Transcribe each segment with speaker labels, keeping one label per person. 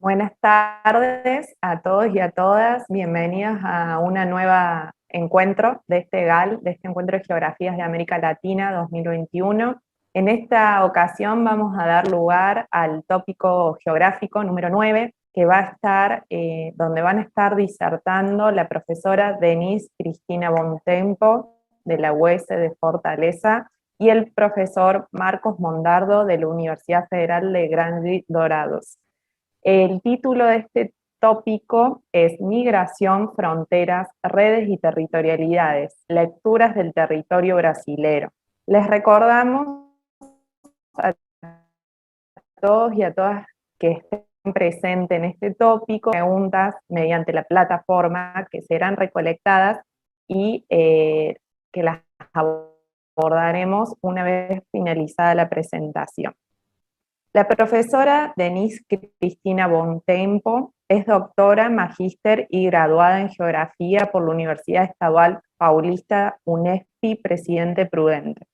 Speaker 1: Buenas tardes a todos y a todas. Bienvenidos a una nueva encuentro de este GAL, de este Encuentro de Geografías de América Latina 2021. En esta ocasión vamos a dar lugar al tópico geográfico número 9, que va a estar, donde van a estar disertando la profesora Denise Cristina Bontempo, de la UES de Fortaleza, y el profesor Marcos Mondardo, de la Universidad Federal de Grande Dorados. El título de este tópico es Migración, Fronteras, Redes y Territorialidades, lecturas del territorio brasilero. Les recordamos a todos y a todas que estén presentes en este tópico preguntas mediante la plataforma que serán recolectadas y que las abordaremos una vez finalizada la presentación. La profesora Denise Cristina Bontempo es doctora, magíster y graduada en Geografía por la Universidad Estadual Paulista UNESPI Presidente Prudente.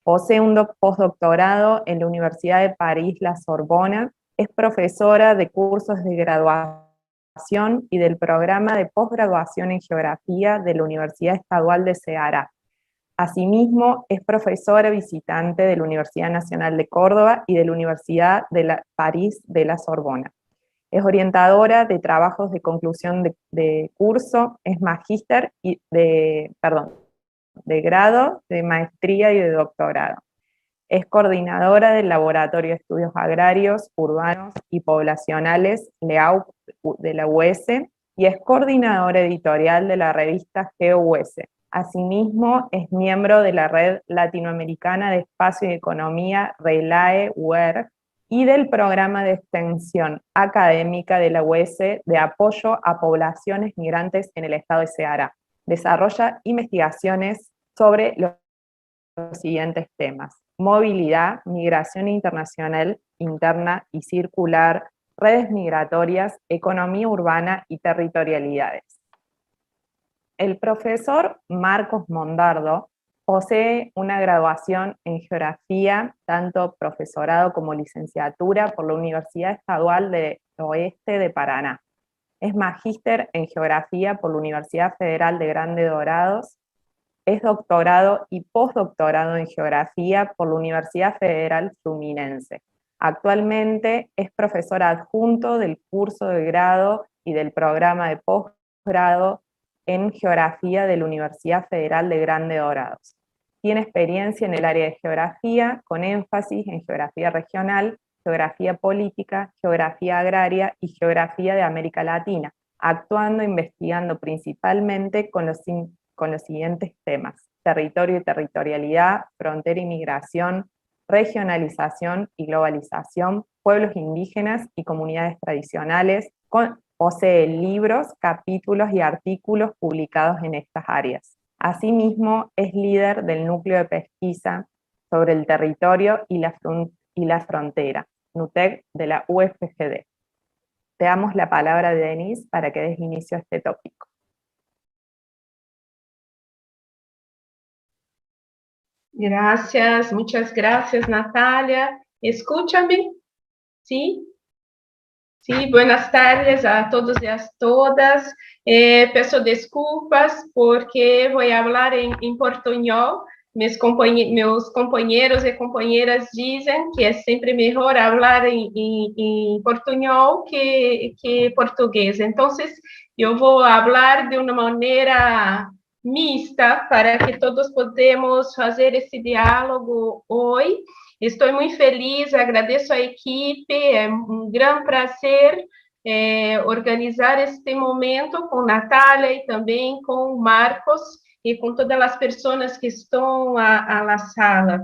Speaker 1: Posee un postdoctorado en la Universidad de París La Sorbona, es profesora de cursos de graduación y del programa de posgraduación en Geografía de la Universidad Estadual de Ceará. Asimismo, es profesora visitante de la Universidad Nacional de Córdoba y de la Universidad de París de la Sorbona. Es orientadora de trabajos de conclusión de curso, es magíster de grado, de maestría y de doctorado. Es coordinadora del Laboratorio de Estudios Agrarios, Urbanos y Poblacionales, LEAUP, de la UES, y es coordinadora editorial de la revista GeoUES. Asimismo, es miembro de la Red Latinoamericana de Espacio y Economía, RELAE-UER, y del programa de extensión académica de la UES de apoyo a poblaciones migrantes en el estado de Ceará. Desarrolla investigaciones sobre los siguientes temas: movilidad, migración internacional, interna y circular, redes migratorias, economía urbana y territorialidades. El profesor Marcos Mondardo posee una graduación en Geografía, tanto profesorado como licenciatura por la Universidad Estadual del Oeste de Paraná. Es magíster en Geografía por la Universidad Federal de Grande Dorados. Es doctorado y postdoctorado en Geografía por la Universidad Federal Fluminense. Actualmente es profesor adjunto del curso de grado y del programa de posgrado en Geografía de la Universidad Federal de Grande Dorados. Tiene experiencia en el área de Geografía, con énfasis en Geografía regional, Geografía política, Geografía agraria y Geografía de América Latina, actuando e investigando principalmente con los siguientes temas: territorio y territorialidad, frontera y migración, regionalización y globalización, pueblos indígenas y comunidades tradicionales. Posee libros, capítulos y artículos publicados en estas áreas. Asimismo, es líder del núcleo de pesquisa sobre el territorio y la frontera, NUTEC, de la UFGD. Te damos la palabra, Denise, para que des inicio a este tópico.
Speaker 2: Gracias, muchas gracias, Natalia. Escúchame, ¿sí? Sí, buenas tardes a todos y a todas. Peço desculpas porque vou falar em portunhol. Meus companheiros e companheiras dizem que é sempre melhor falar em portunhol que português. Então, eu vou falar de uma maneira mista para que todos podemos fazer esse diálogo hoje. Estou muito feliz, agradeço a equipe, é um grande prazer organizar este momento com Natália e também com Marcos e com todas as pessoas que estão na sala.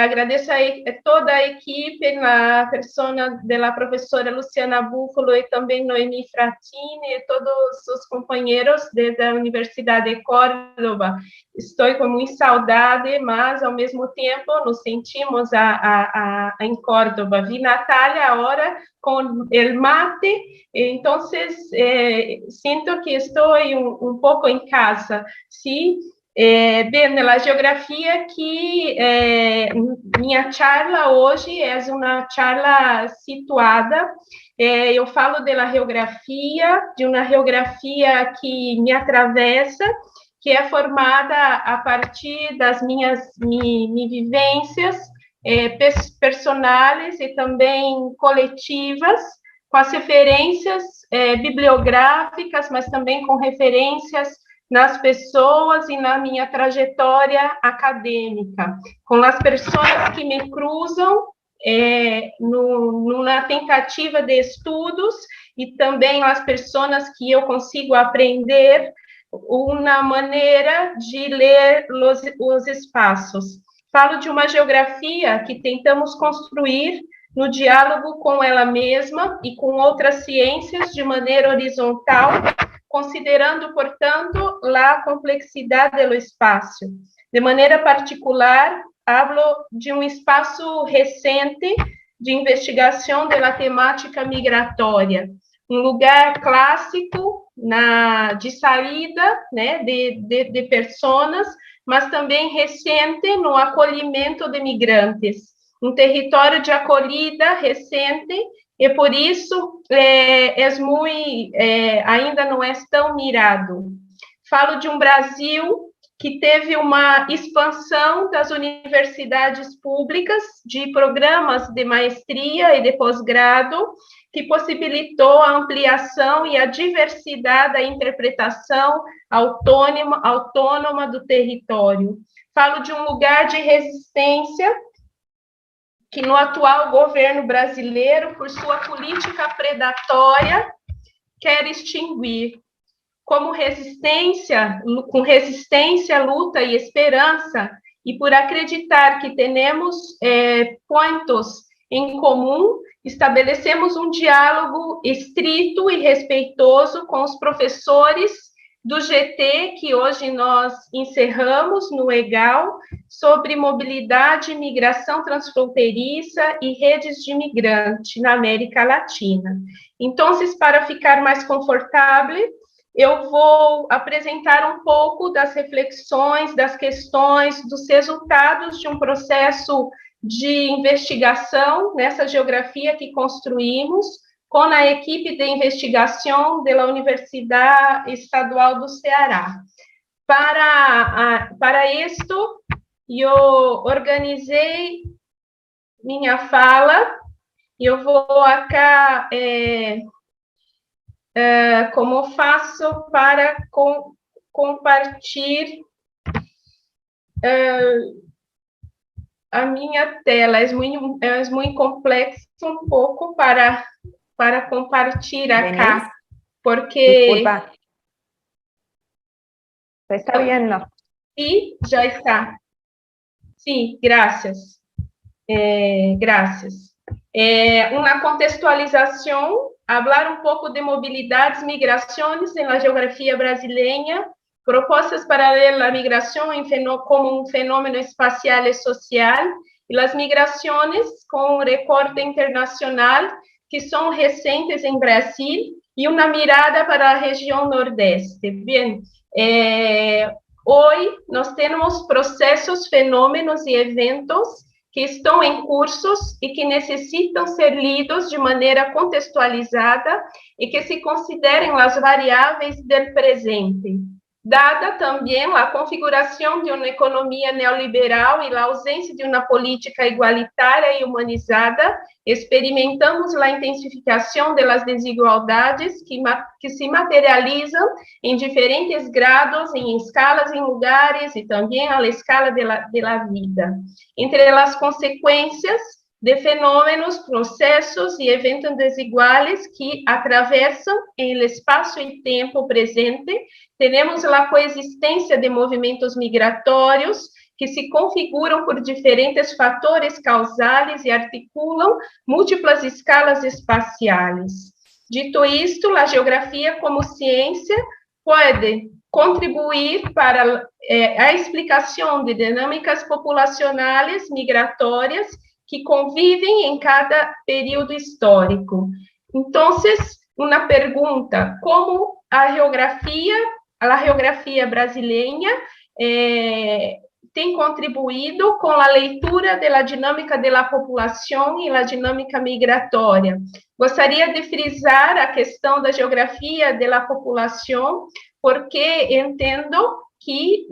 Speaker 2: Agradeço a toda a equipe, na persona da professora Luciana Búfalo e também Noemi Fratini e todos os companheiros da Universidade de Córdoba. Estou com muita saudade, mas ao mesmo tempo nos sentimos em Córdoba. Vi Natália agora com o mate, então sinto que estou um pouco em casa, sim? Bem, a geografia que minha charla hoje é uma charla situada. Eu falo da geografia, de uma geografia que me atravessa, que é formada a partir das minhas vivências personais e também coletivas, com as referências bibliográficas, mas também com referências nas pessoas e na minha trajetória acadêmica, com as pessoas que me cruzam numa tentativa de estudos e também as pessoas que eu consigo aprender uma maneira de ler os espaços. Falo de uma geografia que tentamos construir no diálogo com ela mesma e com outras ciências de maneira horizontal, considerando, portanto, a complexidade do espaço. De maneira particular, hablo de um espaço recente de investigação da temática migratória, um lugar clássico de saída, né, de pessoas, mas também recente no acolhimento de migrantes, um território de acolhida recente, e por isso ainda não é tão mirado. Falo de um Brasil que teve uma expansão das universidades públicas, de programas de maestria e de pós-grado, que possibilitou a ampliação e a diversidade da interpretação autônoma do território. Falo de um lugar de resistência que no atual governo brasileiro, por sua política predatória, quer extinguir. Como resistência, com resistência, luta e esperança, e por acreditar que temos pontos em comum, estabelecemos um diálogo estrito e respeitoso com os professores do GT, que hoje nós encerramos no EGAL, sobre mobilidade, migração transfronteiriça e redes de imigrante na América Latina. Então, para ficar mais confortável, eu vou apresentar um pouco das reflexões, das questões, dos resultados de um processo de investigação nessa geografia que construímos com a equipe de investigação da Universidade Estadual do Ceará. Para isto, eu organizei minha fala, e eu vou acá... como faço para compartilhar a minha tela. É muito complexo um pouco para compartilhar acá, porque...
Speaker 1: Disculpa. ¿Se está viendo?
Speaker 2: Sí, já está. Sim, graças. Graças. Uma contextualização, falar um pouco de mobilidades, migrações na geografia brasileira, propostas para a migração como um fenômeno espacial e social, e as migrações com recorte internacional, que são recentes em Brasil, e uma mirada para a região Nordeste. Bem, hoje nós temos processos, fenômenos e eventos que estão em cursos e que necessitam ser lidos de maneira contextualizada e que se considerem as variáveis do presente. Dada também a configuração de uma economia neoliberal e a ausência de uma política igualitária e humanizada, experimentamos a intensificação das desigualdades que se materializam em diferentes grados, em escalas, em lugares e também à escala da vida. Entre as consequências de fenômenos, processos e eventos desiguais que atravessam o espaço e tempo presente, temos a coexistência de movimentos migratórios que se configuram por diferentes fatores causais e articulam múltiplas escalas espaciais. Dito isto, a geografia como ciência pode contribuir para a explicação de dinâmicas populacionais migratórias que convivem em cada período histórico. Então, uma pergunta: como a geografia brasileira tem contribuído com a leitura da dinâmica da população e a dinâmica migratória. Gostaria de frisar a questão da geografia da população, porque entendo que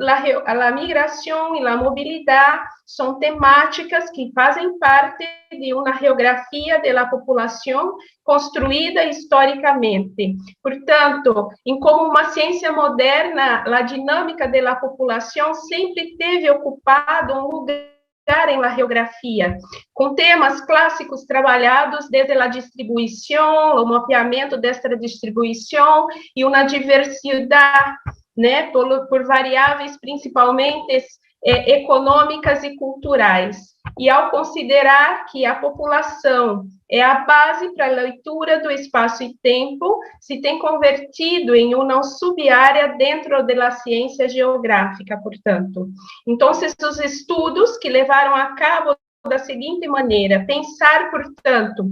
Speaker 2: a migração e a mobilidade são temáticas que fazem parte de uma geografia da população construída historicamente. Portanto, como uma ciência moderna, a dinâmica da população sempre teve ocupado um lugar em la geografia, com temas clássicos trabalhados desde a distribuição, o mapeamento desta distribuição e uma diversidade, né, por variáveis principalmente econômicas e culturais. E ao considerar que a população é a base para a leitura do espaço e tempo, se tem convertido em uma sub-área dentro da ciência geográfica, portanto. Então, os estudos que levaram a cabo da seguinte maneira: pensar, portanto,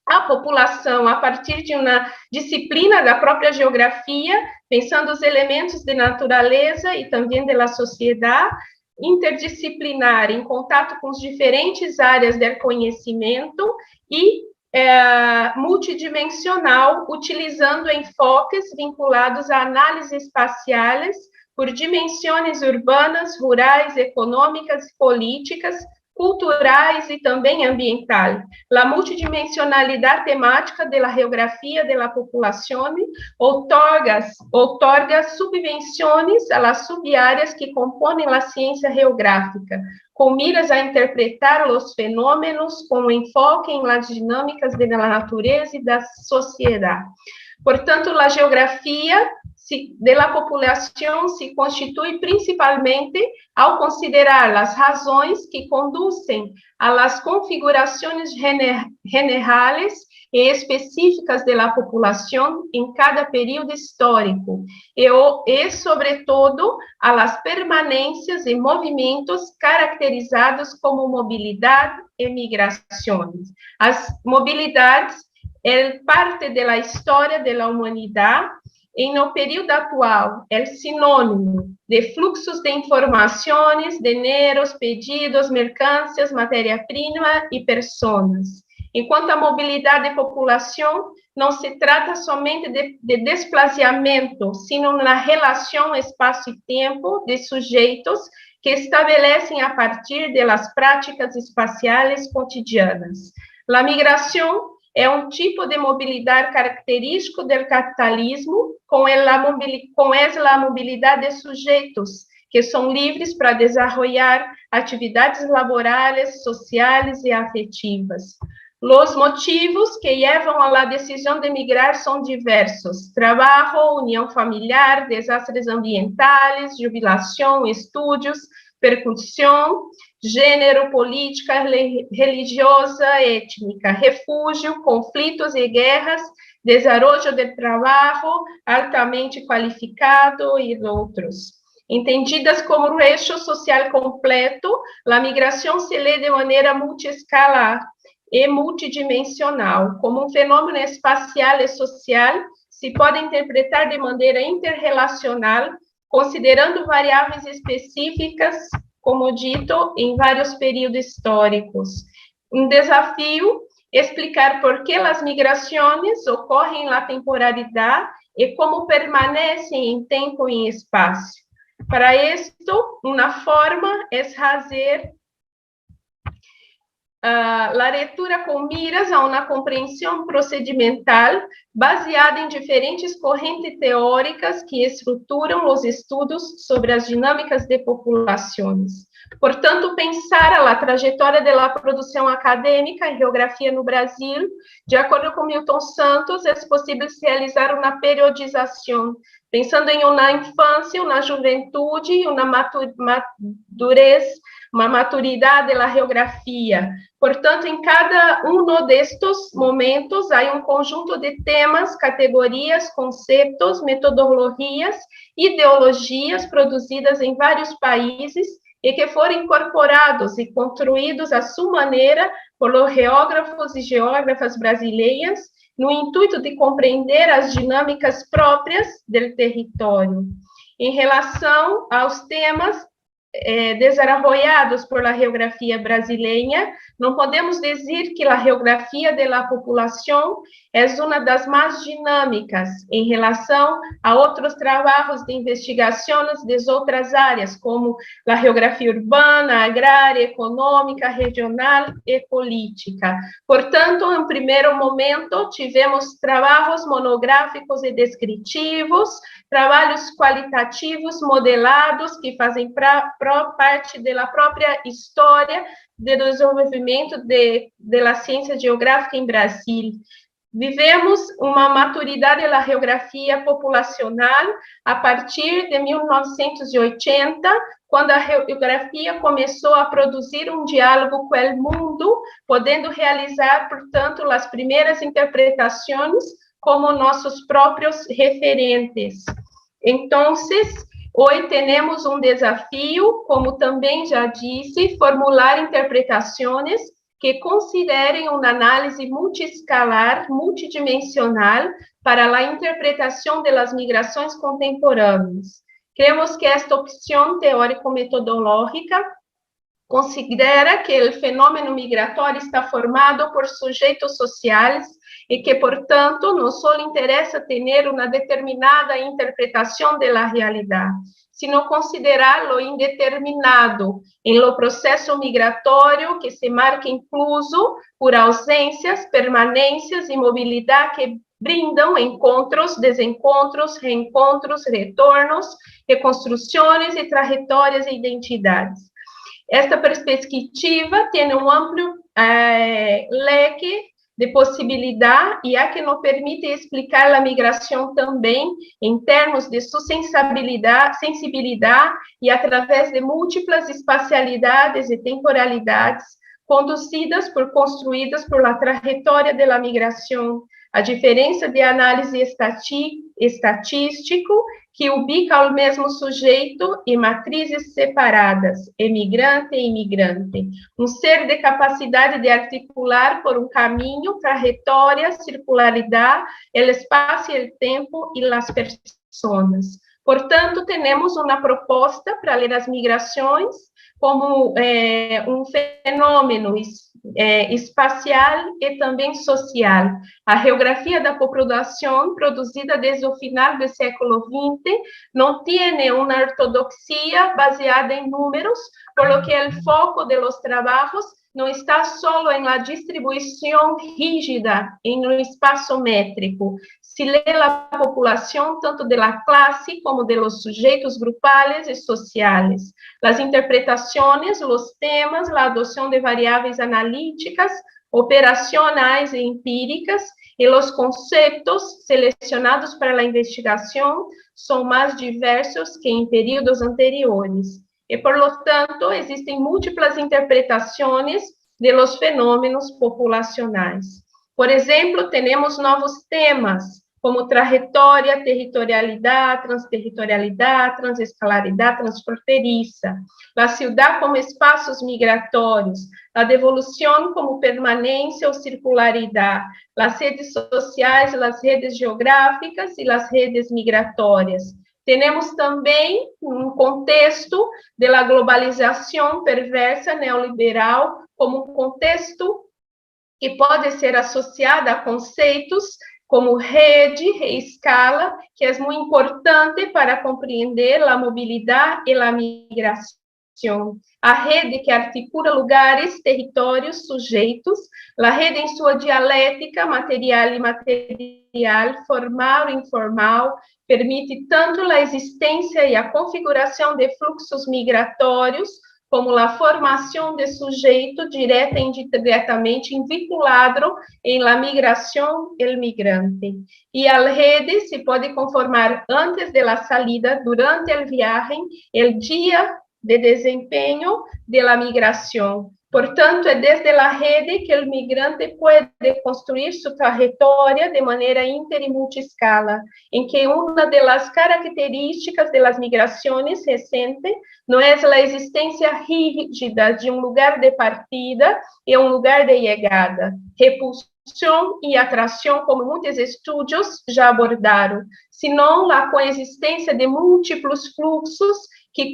Speaker 2: a população a partir de uma disciplina da própria geografia, pensando os elementos de natureza e também da sociedade, interdisciplinar, em contato com as diferentes áreas do conhecimento e multidimensional, utilizando enfoques vinculados a análises espaciais por dimensões urbanas, rurais, econômicas, políticas, culturais e também ambiental. A multidimensionalidade temática da geografia da população outorga subvenções a las sub-áreas que compõem a ciência geográfica, com miras a interpretar os fenômenos com enfoque em las dinâmicas da natureza e da sociedade. Portanto, a geografia da população se constitui principalmente ao considerar as razões que conduzem a las configurações generais e específicas da população em cada período histórico e sobretudo, a las permanências e movimentos caracterizados como mobilidade e migrações. As mobilidades é parte da história da humanidade e no período atual é sinônimo de fluxos de informações, dineros, pedidos, mercâncias, matéria-prima e pessoas. Enquanto a mobilidade de população não se trata somente de desplazamento, sino na relação espaço e tempo de sujeitos que estabelecem a partir das práticas espaciais cotidianas. A migração é um tipo de mobilidade característico do capitalismo, com a mobilidade de sujeitos que são livres para desenvolver atividades laborais, sociais e afetivas. Os motivos que levam à decisão de migrar são diversos: trabalho, união familiar, desastres ambientais, jubilação, estudos, percussão, gênero, política, religiosa, étnica, refúgio, conflitos e guerras, desarrollo de trabalho altamente qualificado e outros. Entendidas como eixo social completo, a migração se lê de maneira multiescalar e multidimensional. Como um fenômeno espacial e social, se pode interpretar de maneira interrelacional, considerando variáveis específicas, como dito, em vários períodos históricos. Um desafio explicar por que as migrações ocorrem na temporalidade e como permanecem em tempo e em espaço. Para isto, uma forma é fazer a leitura com miras a uma compreensão procedimental baseada em diferentes correntes teóricas que estruturam os estudos sobre as dinâmicas de populações. Portanto, pensar a trajetória da produção acadêmica em geografia no Brasil, de acordo com Milton Santos, é possível realizar uma periodização, pensando em uma infância, uma juventude e uma madurez, uma maturidade da geografia. Portanto, em cada um destes momentos, há um conjunto de temas, categorias, conceitos, metodologias, ideologias produzidas em vários países e que foram incorporados e construídos à sua maneira por geógrafos e geógrafas brasileiras, no intuito de compreender as dinâmicas próprias do território. Em relação aos temas desarrollados por la geografía brasileña, não podemos dizer que a geografia da população é uma das mais dinâmicas em relação a outros trabalhos de investigações de outras áreas, como a geografia urbana, agrária, econômica, regional e política. Portanto, em primeiro momento, tivemos trabalhos monográficos e descritivos, trabalhos qualitativos modelados que fazem parte da própria história de desenvolvimento da ciência geográfica em Brasil. Vivemos uma maturidade da geografia populacional a partir de 1980, quando a geografia começou a produzir um diálogo com o mundo, podendo realizar, portanto, as primeiras interpretações como nossos próprios referentes. Então, hoje temos um desafio, como também já disse, formular interpretações que considerem uma análise multiescalar, multidimensional, para a interpretação das migrações contemporâneas. Creemos que esta opção teórico-metodológica considera que o fenômeno migratório está formado por sujeitos sociais e que, portanto, não só interessa ter uma determinada interpretação da realidade, sino considerá-lo indeterminado em lo processo migratório que se marca incluso por ausências, permanências e mobilidade que brindam encontros, desencontros, reencontros, retornos, reconstruções e trajetórias e identidades. Esta perspectiva tem um amplo leque de possibilidade e a que nos permite explicar a migração também em termos de sua sensibilidade e através de múltiplas espacialidades e temporalidades construídas por la trajetória da migração, a diferença de análise estatístico que ubica ao mesmo sujeito e matrizes separadas, emigrante e imigrante, um ser de capacidade de articular por um caminho, trajetória, circularidade, o espaço e o tempo e as pessoas. Portanto, temos uma proposta para ler as migrações como um fenômeno espacial e também social. A geografia da população, produzida desde o final do século XX, não tem uma ortodoxia baseada em números, por lo que o foco de los trabalhos não está só em la distribuição rígida em um espaço métrico. Se lê a população tanto de la classe como de los sujeitos grupales e sociales. As interpretações, os temas, a adoção de variáveis analíticas, operacionais e empíricas, e os conceitos selecionados para a investigação são mais diversos que em períodos anteriores. E, por lo tanto, existem múltiplas interpretações de los fenômenos populacionais. Por exemplo, temos novos temas, como trajetória, territorialidade, transescalaridade, transfronteiriça, a cidade como espaços migratórios, a devolução como permanência ou circularidade, as redes sociais, as redes geográficas e as redes migratórias. Temos também um contexto da globalização perversa neoliberal como um contexto que pode ser associado a conceitos como rede e escala, que é muito importante para compreender a mobilidade e a migração. A rede que articula lugares, territórios, sujeitos, a rede em sua dialética material e imaterial, formal e informal, permite tanto a existência e a configuração de fluxos migratórios, como a formação de sujeito direta e indiretamente vinculado em la migração el migrante. E a rede se pode conformar antes de la salida, durante el viaje, el dia de desempenho de la migração. Portanto, é desde a rede que o migrante pode construir sua trajetória de maneira inter e multiscala, em que uma das características das migrações recentes não é a existência rígida de um lugar de partida e um lugar de chegada, repulsor expulsão e atração, como muitos estudos já abordaram, senão a coexistência de múltiplos fluxos que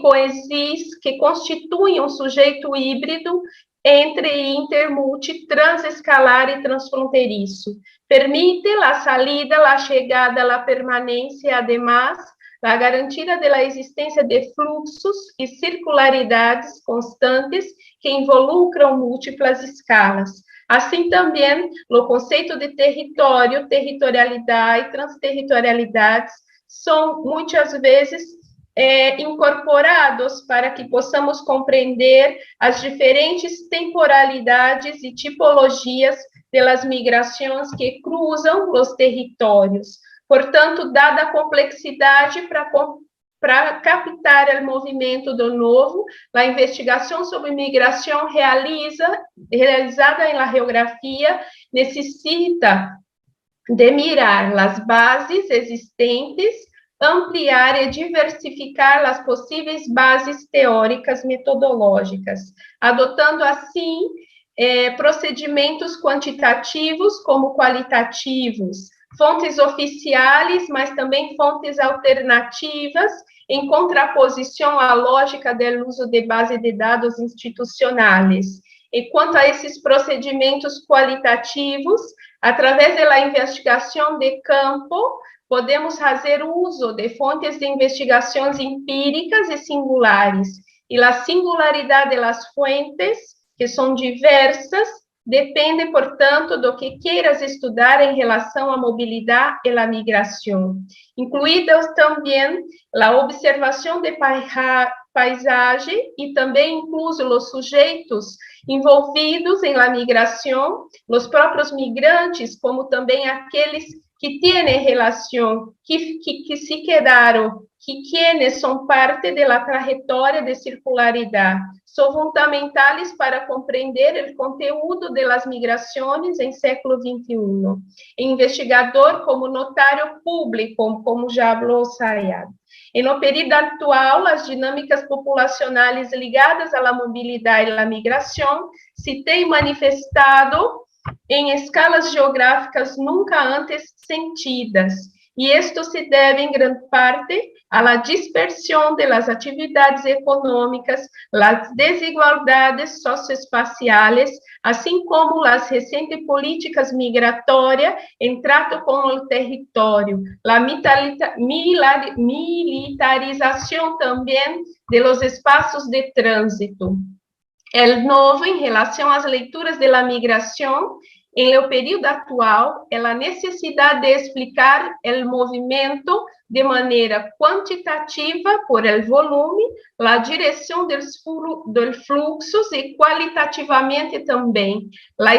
Speaker 2: constituem um sujeito híbrido entre inter, multi, transescalar e transfronteiriço. Permite a salida, a chegada, a permanência, además, a garantida da existência de fluxos e circularidades constantes que involucram múltiplas escalas. Assim também, o conceito de território, territorialidade e transterritorialidades são muitas vezes incorporados para que possamos compreender as diferentes temporalidades e tipologias das migrações que cruzam os territórios. Portanto, dada a complexidade para captar o movimento do novo, a investigação sobre migração realizada em la geografia necessita de mirar as bases existentes, ampliar e diversificar as possíveis bases teóricas metodológicas, adotando assim procedimentos quantitativos como qualitativos, fontes oficiais, mas também fontes alternativas, em contraposição à lógica do uso de base de dados institucionais. E quanto a esses procedimentos qualitativos, através da investigação de campo, podemos fazer uso de fontes de investigações empíricas e singulares, e a singularidade das fontes, que são diversas, depende, portanto, do que queiras estudar em relação à mobilidade e à migração, incluídas também a observação de paisagem e também incluso os sujeitos envolvidos em la migração, os próprios migrantes, como também aqueles que têm relação, que se quedaram, quienes são parte da trajetória de circularidade, são fundamentais para compreender o conteúdo das migrações em século XXI. Investigador como notário público, como já falou Sayad. E no período atual, as dinâmicas populacionais ligadas à mobilidade e à migração se têm manifestado em escalas geográficas nunca antes sentidas, e isto se deve, em grande parte, à dispersão das atividades econômicas, às desigualdades socioespaciais, assim como as recentes políticas migratórias em trato com o território, a militarização também dos espaços de trânsito. O novo, em relação às leituras da migração, em o período atual, é a necessidade de explicar o movimento de maneira quantitativa por el volume, a direção dos fluxos e qualitativamente também a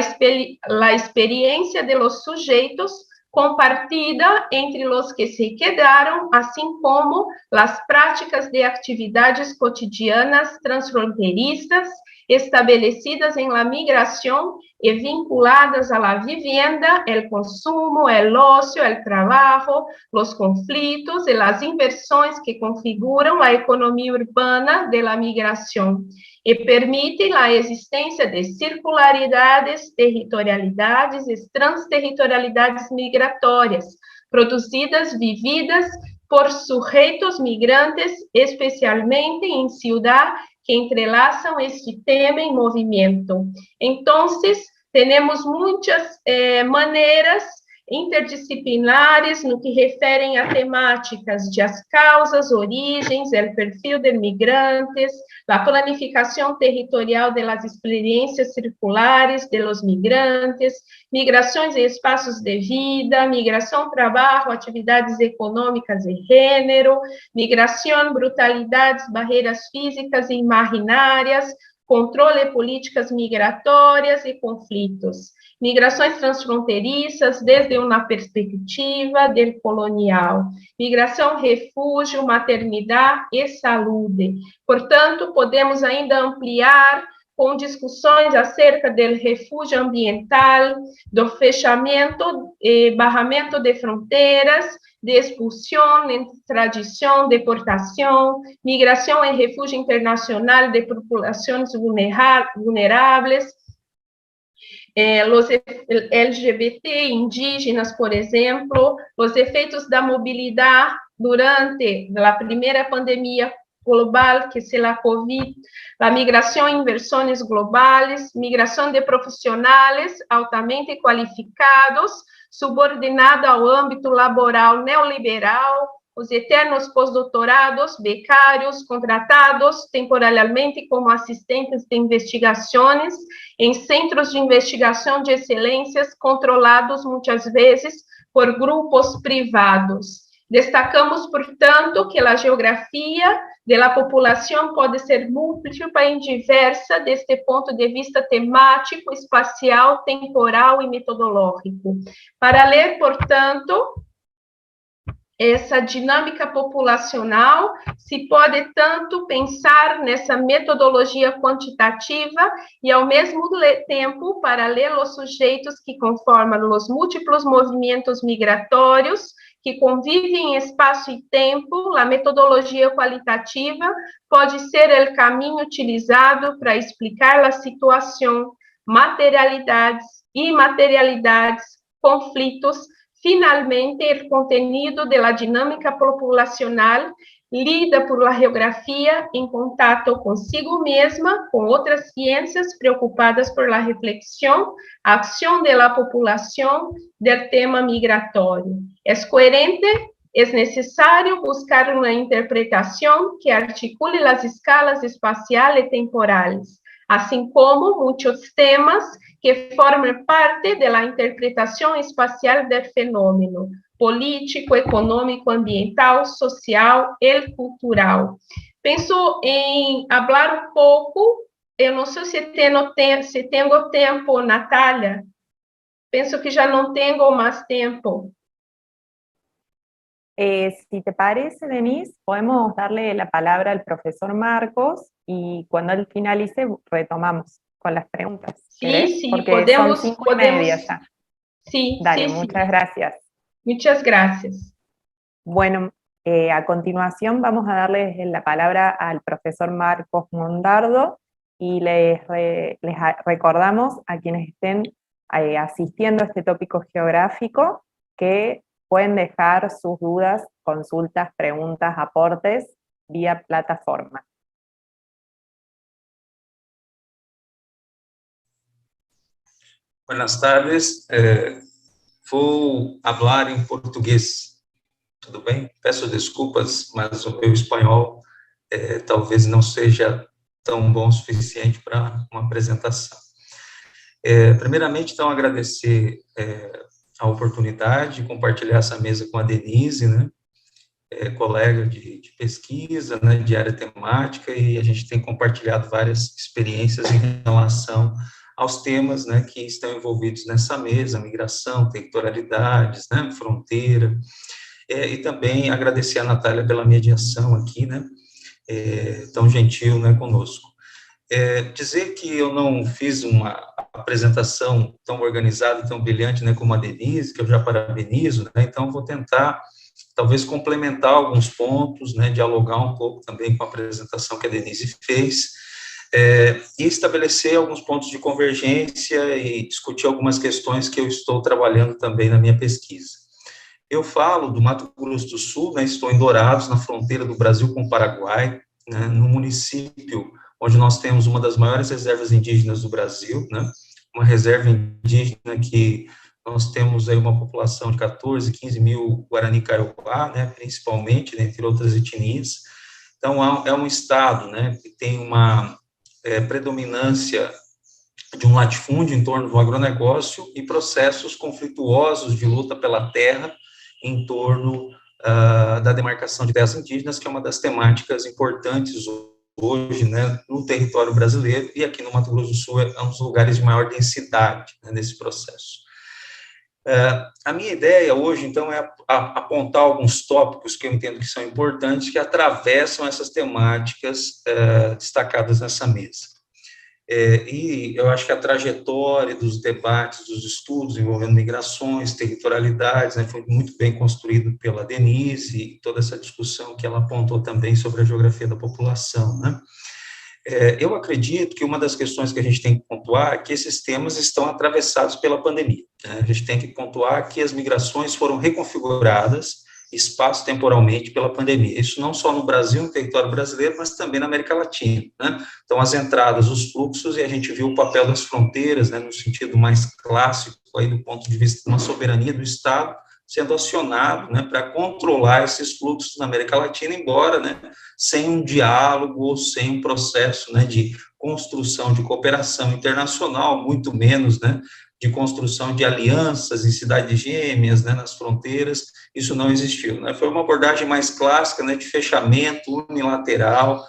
Speaker 2: experiência de los sujeitos compartida entre os que se quedaram, assim como as práticas de atividades cotidianas transfronteiriças estabelecidas em la migração e vinculadas a la vivienda, el consumo, el ocio, el trabajo, los conflitos e las inversões que configuram a economia urbana de la migração e permitem a existência de circularidades, territorialidades e transterritorialidades migratórias, produzidas, vividas por sujeitos migrantes, especialmente em ciudad, que entrelaçam este tema em movimento. Então, temos muitas maneiras interdisciplinares no que referem a temáticas de as causas, origens, o perfil de migrantes, a planificação territorial das experiências circulares de los migrantes, migrações e espaços de vida, migração, trabalho, atividades econômicas e gênero, migração, brutalidades, barreiras físicas e imaginárias, controle de políticas migratórias e conflitos. Migrações transfronteiriças desde uma perspectiva del colonial. Migração, refúgio, maternidade e saúde. Portanto, podemos ainda ampliar com discussões acerca do refúgio ambiental, do fechamento e barramento de fronteiras, de expulsão, extradição, deportação, migração e refúgio internacional de populações vulneráveis, los LGBT, indígenas, por ejemplo, los efectos da movilidad durante la primera pandemia global, que es la COVID, la migración e inversiones globales, migración de profissionais altamente qualificados, subordinada ao âmbito laboral neoliberal, os eternos pós-doutorados, becários, contratados temporariamente como assistentes de investigações em centros de investigação de excelências controlados muitas vezes por grupos privados. Destacamos, portanto, que a geografia da população pode ser múltipla e diversa deste ponto de vista temático, espacial, temporal e metodológico. Para ler, portanto, essa dinâmica populacional, se pode tanto pensar nessa metodologia quantitativa e, ao mesmo tempo, para ler os sujeitos que conformam os múltiplos movimentos migratórios, que convivem em espaço e tempo, a metodologia qualitativa pode ser o caminho utilizado para explicar a situação, materialidades, imaterialidades, conflitos. Finalmente, o contenido da dinâmica populacional lida por la geografia em contato consigo mesma, com outras ciências preocupadas por la reflexão, a ação da população del tema migratório. É coerente, é necessário buscar uma interpretação que articule as escalas espacial e temporales, assim como muitos temas que formam parte da interpretação espacial do fenômeno político, econômico, ambiental, social e cultural. Penso em falar pouco, eu não sei se tenho tempo, Natália. Penso que já não tenho mais tempo.
Speaker 1: Si te parece, Denise, podemos darle la palabra al profesor Marcos y cuando él finalice retomamos con las preguntas.
Speaker 2: Sí, sí,
Speaker 1: porque
Speaker 2: podemos,
Speaker 1: son 5:30 ya.
Speaker 2: Sí,
Speaker 1: Dale,
Speaker 2: sí,
Speaker 1: muchas
Speaker 2: sí.
Speaker 1: gracias.
Speaker 2: Muchas gracias.
Speaker 1: Bueno, a continuación vamos a darles la palabra al profesor Marcos Mondardo y les recordamos a quienes estén asistiendo a este tópico geográfico que pueden dejar sus dudas, consultas, preguntas, aportes vía plataforma.
Speaker 3: Buenas tardes. Vou falar em português, tudo bem? Peço desculpas, mas o meu espanhol talvez não seja tão bom o suficiente para uma apresentação. Primeiramente, então, agradecer a oportunidade de compartilhar essa mesa com a Denise, né? Colega de pesquisa, né, de área temática, e a gente tem compartilhado várias experiências em relação aos temas, né, que estão envolvidos nessa mesa, migração, territorialidades, né, fronteira, e também agradecer a Natália pela mediação aqui, né, tão gentil, né, conosco. Dizer que eu não fiz uma apresentação tão organizada e tão brilhante, né, como a Denise, que eu já parabenizo, né, então vou tentar, talvez, complementar alguns pontos, né, dialogar um pouco também com a apresentação que a Denise fez, e estabelecer alguns pontos de convergência e discutir algumas questões que eu estou trabalhando também na minha pesquisa. Eu falo do Mato Grosso do Sul, né, estou em Dourados, na fronteira do Brasil com o Paraguai, né, no município onde nós temos uma das maiores reservas indígenas do Brasil, né, uma reserva indígena que nós temos aí uma população de 14, 15 mil Guarani Kaiowá, né, principalmente, né, entre outras etnias. Então, é um estado, né, que tem uma predominância de um latifúndio em torno do agronegócio e processos conflituosos de luta pela terra em torno da demarcação de terras indígenas, que é uma das temáticas importantes hoje, né, no território brasileiro, e aqui no Mato Grosso do Sul é um dos lugares de maior densidade, né, nesse processo. A minha ideia hoje, então, é apontar alguns tópicos que eu entendo que são importantes, que atravessam essas temáticas destacadas nessa mesa. E eu acho que a trajetória dos debates, dos estudos envolvendo migrações, territorialidades, né, foi muito bem construído pela Denise, e toda essa discussão que ela apontou também sobre a geografia da população, né. Eu acredito que uma das questões que a gente tem que pontuar é que esses temas estão atravessados pela pandemia, né? A gente tem que pontuar que as migrações foram reconfiguradas espaço-temporalmente pela pandemia. Isso não só no Brasil, no território brasileiro, mas também na América Latina, né? Então, as entradas, os fluxos, e a gente viu o papel das fronteiras, né, no sentido mais clássico, aí, do ponto de vista de uma soberania do Estado, sendo acionado, né, para controlar esses fluxos na América Latina, embora, né, sem um diálogo ou sem um processo, né, de construção de cooperação internacional, muito menos, né, de construção de alianças em cidades gêmeas, né, nas fronteiras, isso não existiu, né? Foi uma abordagem mais clássica, né, de fechamento unilateral,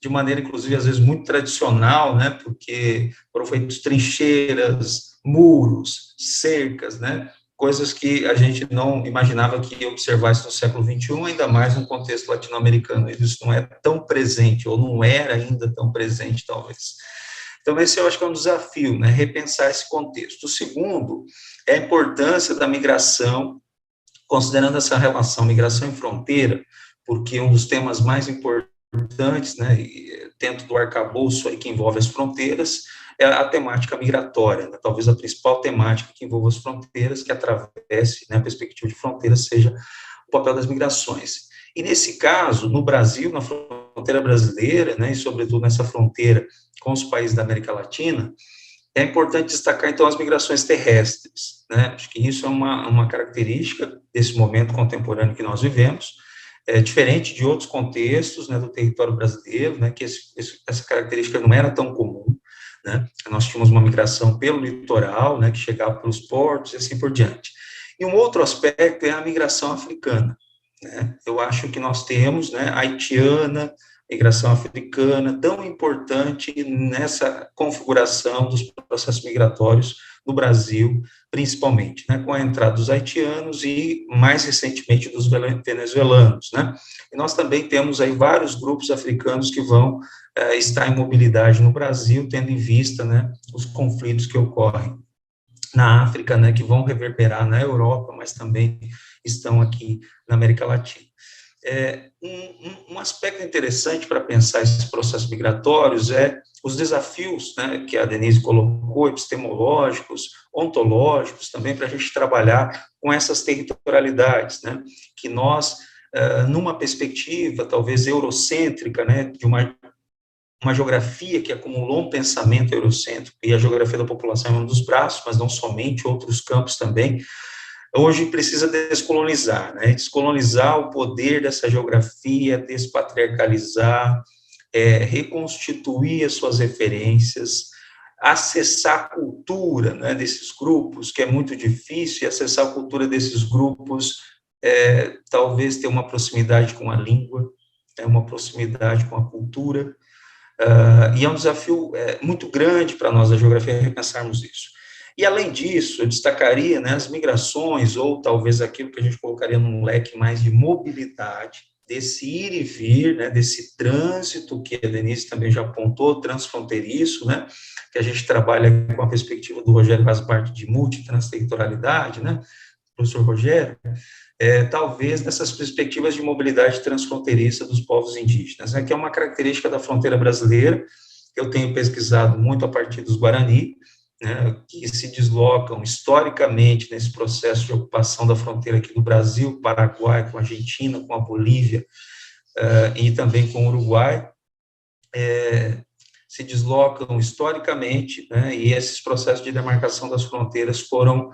Speaker 3: de maneira, inclusive, às vezes muito tradicional, né, porque foram feitas trincheiras, muros, cercas, né, coisas que a gente não imaginava que ia observar isso no século XXI, ainda mais no contexto latino-americano. Isso não é tão presente, ou não era ainda tão presente, talvez. Então, esse eu acho que é um desafio, né, repensar esse contexto. O segundo é a importância da migração, considerando essa relação migração e fronteira, porque um dos temas mais importantes, né, dentro do arcabouço aí que envolve as fronteiras, é a temática migratória, né, talvez a principal temática que envolva as fronteiras, que atravesse, né, a perspectiva de fronteira, seja o papel das migrações. E nesse caso, no Brasil, na fronteira brasileira, né, e sobretudo nessa fronteira com os países da América Latina, é importante destacar, então, as migrações terrestres, né? Acho que isso é uma característica desse momento contemporâneo que nós vivemos, diferente de outros contextos, né, do território brasileiro, né, que essa característica não era tão comum, né? Nós tínhamos uma migração pelo litoral, né, que chegava pelos portos e assim por diante. E um outro aspecto é a migração africana, né? Eu acho que nós temos, né, a haitiana, migração africana, tão importante nessa configuração dos processos migratórios no Brasil, principalmente, né, com a entrada dos haitianos e, mais recentemente, dos venezuelanos, né, e nós também temos aí vários grupos africanos que vão estar em mobilidade no Brasil, tendo em vista, né, os conflitos que ocorrem na África, né, que vão reverberar na Europa, mas também estão aqui na América Latina. Um aspecto interessante para pensar esses processos migratórios é os desafios, né, que a Denise colocou, epistemológicos, ontológicos, também para a gente trabalhar com essas territorialidades, né, que nós, numa perspectiva talvez eurocêntrica, né, de uma geografia que acumulou um pensamento eurocêntrico, e a geografia da população é um dos braços, mas não somente, outros campos também, hoje precisa descolonizar, né? Descolonizar o poder dessa geografia, despatriarcalizar, reconstituir as suas referências, acessar a cultura, né, desses grupos, que é muito difícil, e acessar a cultura desses grupos, talvez ter uma proximidade com a língua, uma proximidade com a cultura, e é um desafio muito grande para nós, da geografia, repensarmos isso. E, além disso, eu destacaria, né, as migrações, ou talvez aquilo que a gente colocaria num leque mais de mobilidade, desse ir e vir, né, desse trânsito, que a Denise também já apontou, transfronteiriço, né, que a gente trabalha com a perspectiva do Rogério Rasbart de multitransterritorialidade, né, professor Rogério, talvez nessas perspectivas de mobilidade transfronteiriça dos povos indígenas, né, que é uma característica da fronteira brasileira, que eu tenho pesquisado muito a partir dos Guarani, né, que se deslocam historicamente nesse processo de ocupação da fronteira aqui do Brasil, Paraguai, com a Argentina, com a Bolívia, e também com o Uruguai, se deslocam historicamente, né, e esses processos de demarcação das fronteiras foram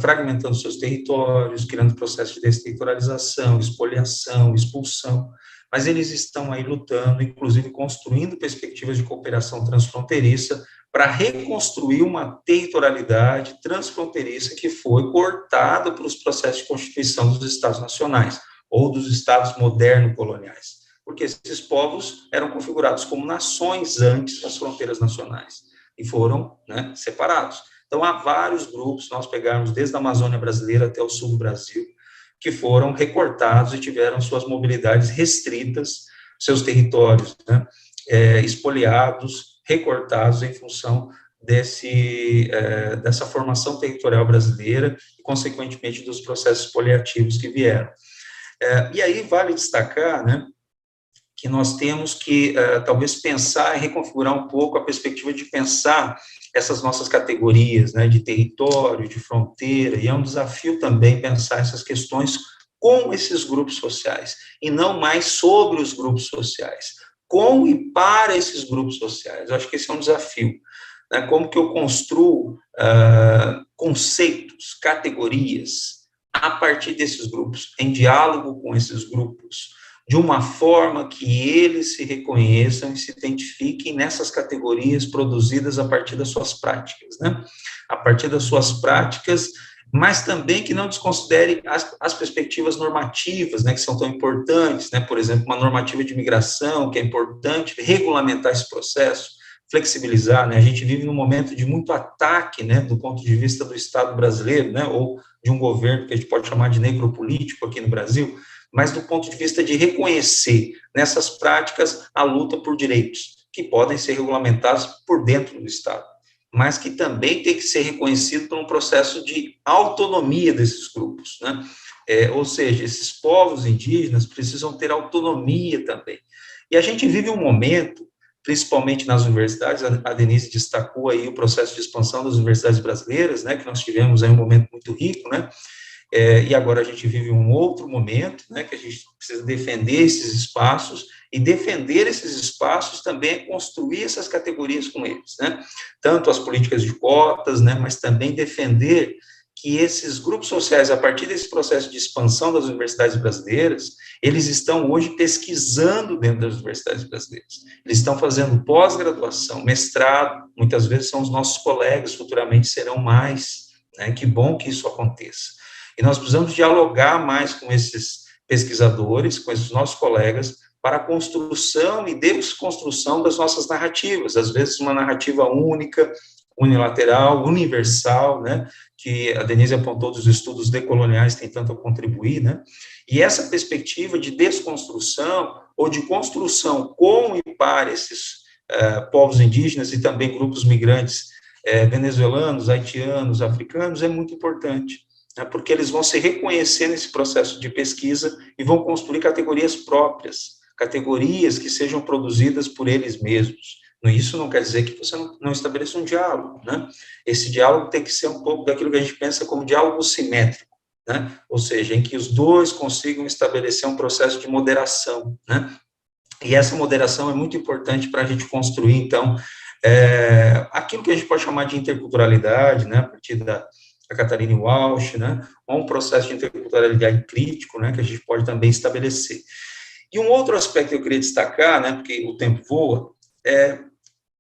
Speaker 3: fragmentando seus territórios, criando processos de desterritorialização, expoliação, expulsão, mas eles estão aí lutando, inclusive construindo perspectivas de cooperação transfronteiriça para reconstruir uma territorialidade transfronteiriça que foi cortada pelos processos de constituição dos Estados nacionais, ou dos Estados moderno-coloniais, porque esses povos eram configurados como nações antes das fronteiras nacionais, e foram, né, separados. Então, há vários grupos, se nós pegarmos desde a Amazônia brasileira até o sul do Brasil, que foram recortados e tiveram suas mobilidades restritas, seus territórios, né, expoliados, recortados em função dessa formação territorial brasileira e, consequentemente, dos processos expoliativos que vieram. E aí vale destacar, né, que nós temos que, talvez, pensar e reconfigurar um pouco a perspectiva de pensar essas nossas categorias, né, de território, de fronteira, e é um desafio também pensar essas questões com esses grupos sociais, e não mais sobre os grupos sociais, com e para esses grupos sociais. Eu acho que esse é um desafio, né, como que eu construo conceitos, categorias, a partir desses grupos, em diálogo com esses grupos, de uma forma que eles se reconheçam e se identifiquem nessas categorias produzidas a partir das suas práticas, né? A partir das suas práticas, mas também que não desconsidere as perspectivas normativas, né, que são tão importantes, né? Por exemplo, uma normativa de imigração, que é importante regulamentar esse processo, flexibilizar, né? A gente vive num momento de muito ataque, né, do ponto de vista do Estado brasileiro, né, ou de um governo que a gente pode chamar de necropolítico aqui no Brasil, mas do ponto de vista de reconhecer nessas práticas a luta por direitos, que podem ser regulamentados por dentro do Estado, mas que também tem que ser reconhecido por um processo de autonomia desses grupos, né? Ou seja, esses povos indígenas precisam ter autonomia também. E a gente vive um momento, principalmente nas universidades, a Denise destacou aí o processo de expansão das universidades brasileiras, né, que nós tivemos aí um momento muito rico, né, e agora a gente vive um outro momento, né, que a gente precisa defender esses espaços, e defender esses espaços também é construir essas categorias com eles, né, tanto as políticas de cotas, né, mas também defender que esses grupos sociais, a partir desse processo de expansão das universidades brasileiras, eles estão hoje pesquisando dentro das universidades brasileiras, eles estão fazendo pós-graduação, mestrado, muitas vezes são os nossos colegas, futuramente serão mais, né, que bom que isso aconteça. E nós precisamos dialogar mais com esses pesquisadores, com esses nossos colegas, para a construção e desconstrução das nossas narrativas, às vezes uma narrativa única, unilateral, universal, né, que a Denise apontou dos estudos decoloniais tem tanto a contribuir, né, e essa perspectiva de desconstrução ou de construção com e para esses povos indígenas e também grupos migrantes venezuelanos, haitianos, africanos, é muito importante, né, porque eles vão se reconhecer nesse processo de pesquisa e vão construir categorias próprias, categorias que sejam produzidas por eles mesmos. Isso não quer dizer que você não estabeleça um diálogo, né? Esse diálogo tem que ser um pouco daquilo que a gente pensa como diálogo simétrico, né? Ou seja, em que os dois consigam estabelecer um processo de moderação, né? E essa moderação é muito importante para a gente construir, então, aquilo que a gente pode chamar de interculturalidade, né? A partir da Katharine Walsh, né? Ou um processo de interculturalidade crítico, né? Que a gente pode também estabelecer. E um outro aspecto que eu queria destacar, né? Porque o tempo voa,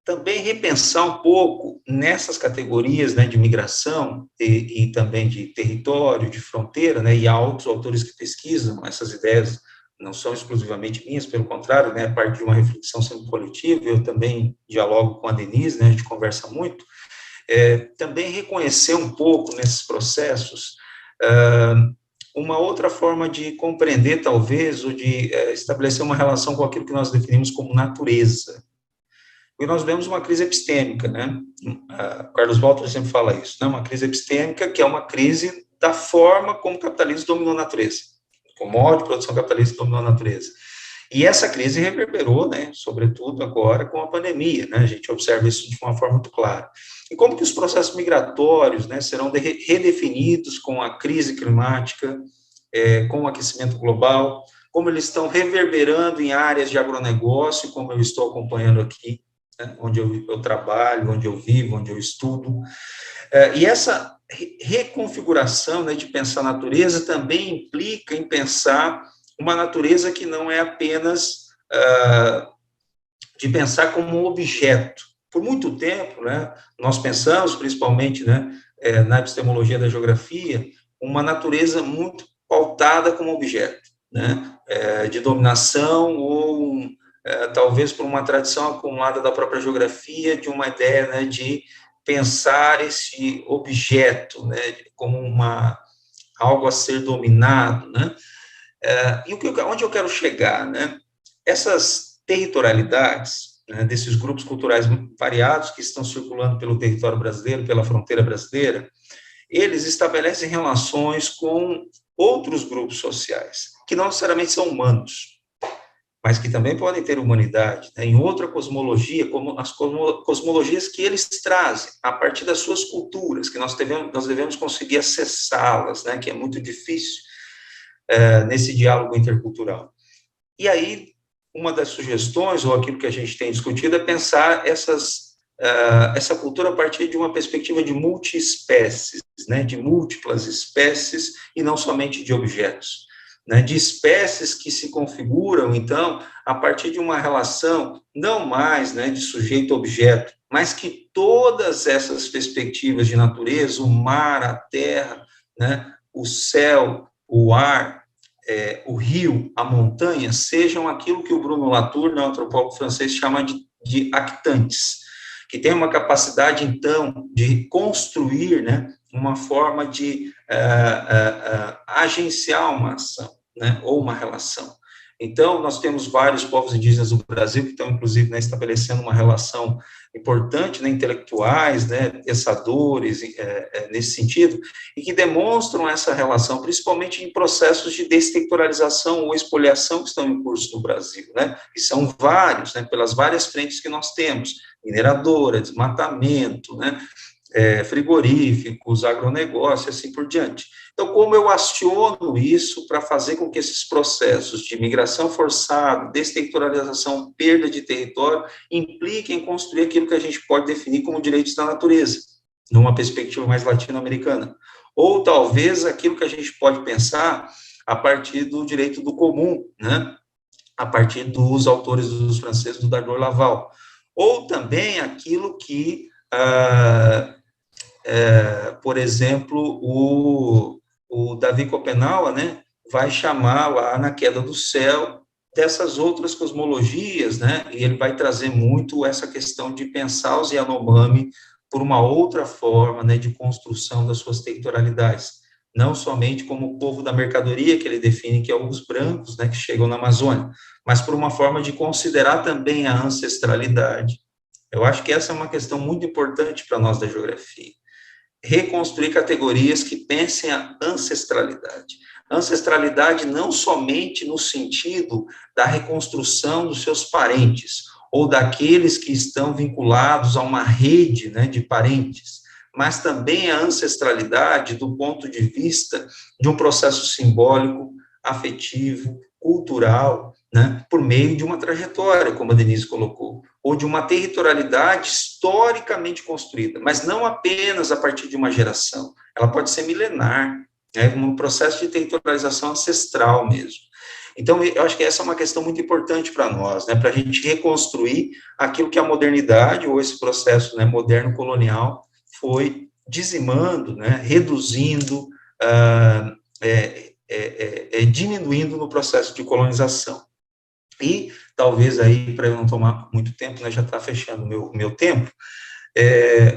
Speaker 3: também repensar um pouco nessas categorias, né, de migração e também de território, de fronteira, né, e há outros autores que pesquisam essas ideias, não são exclusivamente minhas, pelo contrário, né, é parte de uma reflexão sempre coletiva, eu também dialogo com a Denise, né, a gente conversa muito, também reconhecer um pouco nesses processos uma outra forma de compreender, talvez, ou de estabelecer uma relação com aquilo que nós definimos como natureza. E nós vemos uma crise epistêmica, né? Carlos Walter sempre fala isso, né? Uma crise epistêmica que é uma crise da forma como o capitalismo dominou a natureza, como o modo de produção capitalista dominou a natureza. E essa crise reverberou, né? Sobretudo agora com a pandemia, né? A gente observa isso de uma forma muito clara. E como que os processos migratórios, né, serão redefinidos com a crise climática, com o aquecimento global, como eles estão reverberando em áreas de agronegócio, como eu estou acompanhando aqui, né, onde eu trabalho, onde eu vivo, onde eu estudo. E essa reconfiguração, né, de pensar a natureza também implica em pensar uma natureza que não é apenas de pensar como um objeto. Por muito tempo, né, nós pensamos, principalmente, né, na epistemologia da geografia, uma natureza muito pautada como objeto, né, de dominação ou talvez por uma tradição acumulada da própria geografia, de uma ideia, né, de pensar esse objeto, né, como algo a ser dominado, né, e onde eu quero chegar, né, essas territorialidades, né, desses grupos culturais variados que estão circulando pelo território brasileiro, pela fronteira brasileira, eles estabelecem relações com outros grupos sociais, que não necessariamente são humanos, mas que também podem ter humanidade, né, em outra cosmologia, como as cosmologias que eles trazem, a partir das suas culturas, que nós devemos conseguir acessá-las, né, que é muito difícil nesse diálogo intercultural. E aí, uma das sugestões, ou aquilo que a gente tem discutido, é pensar essa cultura a partir de uma perspectiva de multiespécies, né, de múltiplas espécies, e não somente de objetos, né, de espécies que se configuram, então, a partir de uma relação, não mais, né, de sujeito-objeto, mas que todas essas perspectivas de natureza, o mar, a terra, né, o céu, o ar, o rio, a montanha, sejam aquilo que o Bruno Latour, né, antropólogo francês, chama de actantes, que tem uma capacidade, então, de construir, né, uma forma de agenciar uma ação, né, ou uma relação. Então, nós temos vários povos indígenas do Brasil que estão, inclusive, né, estabelecendo uma relação importante, né, intelectuais, né, pensadores, nesse sentido, e que demonstram essa relação, principalmente em processos de desterritorialização ou expoliação que estão em curso no Brasil, né, e são vários, né, pelas várias frentes que nós temos, mineradora, desmatamento, né, frigoríficos, agronegócio, assim por diante. Então, como eu aciono isso para fazer com que esses processos de migração forçada, desterritorialização, perda de território, impliquem em construir aquilo que a gente pode definir como direitos da natureza, numa perspectiva mais latino-americana. Ou, talvez, aquilo que a gente pode pensar a partir do direito do comum, né? A partir dos autores dos franceses do Dardot Laval. Ou também aquilo que... por exemplo, o Davi Copenaua, né, vai chamar lá na Queda do Céu dessas outras cosmologias, né, e ele vai trazer muito essa questão de pensar os Yanomami por uma outra forma, né, de construção das suas territorialidades, não somente como o povo da mercadoria, que ele define que é os brancos, né, que chegam na Amazônia, mas por uma forma de considerar também a ancestralidade. Eu acho que essa é uma questão muito importante para nós da geografia. Reconstruir categorias que pensem a ancestralidade. Ancestralidade não somente no sentido da reconstrução dos seus parentes, ou daqueles que estão vinculados a uma rede, né, de parentes, mas também a ancestralidade do ponto de vista de um processo simbólico, afetivo, cultural, né, por meio de uma trajetória, como a Denise colocou, ou de uma territorialidade historicamente construída, mas não apenas a partir de uma geração, ela pode ser milenar, né, um processo de territorialização ancestral mesmo. Então, eu acho que essa é uma questão muito importante para nós, né, para a gente reconstruir aquilo que a modernidade, ou esse processo, né, moderno-colonial, foi dizimando, né, reduzindo, diminuindo no processo de colonização. E, talvez aí, para eu não tomar muito tempo, né, já está fechando o meu tempo,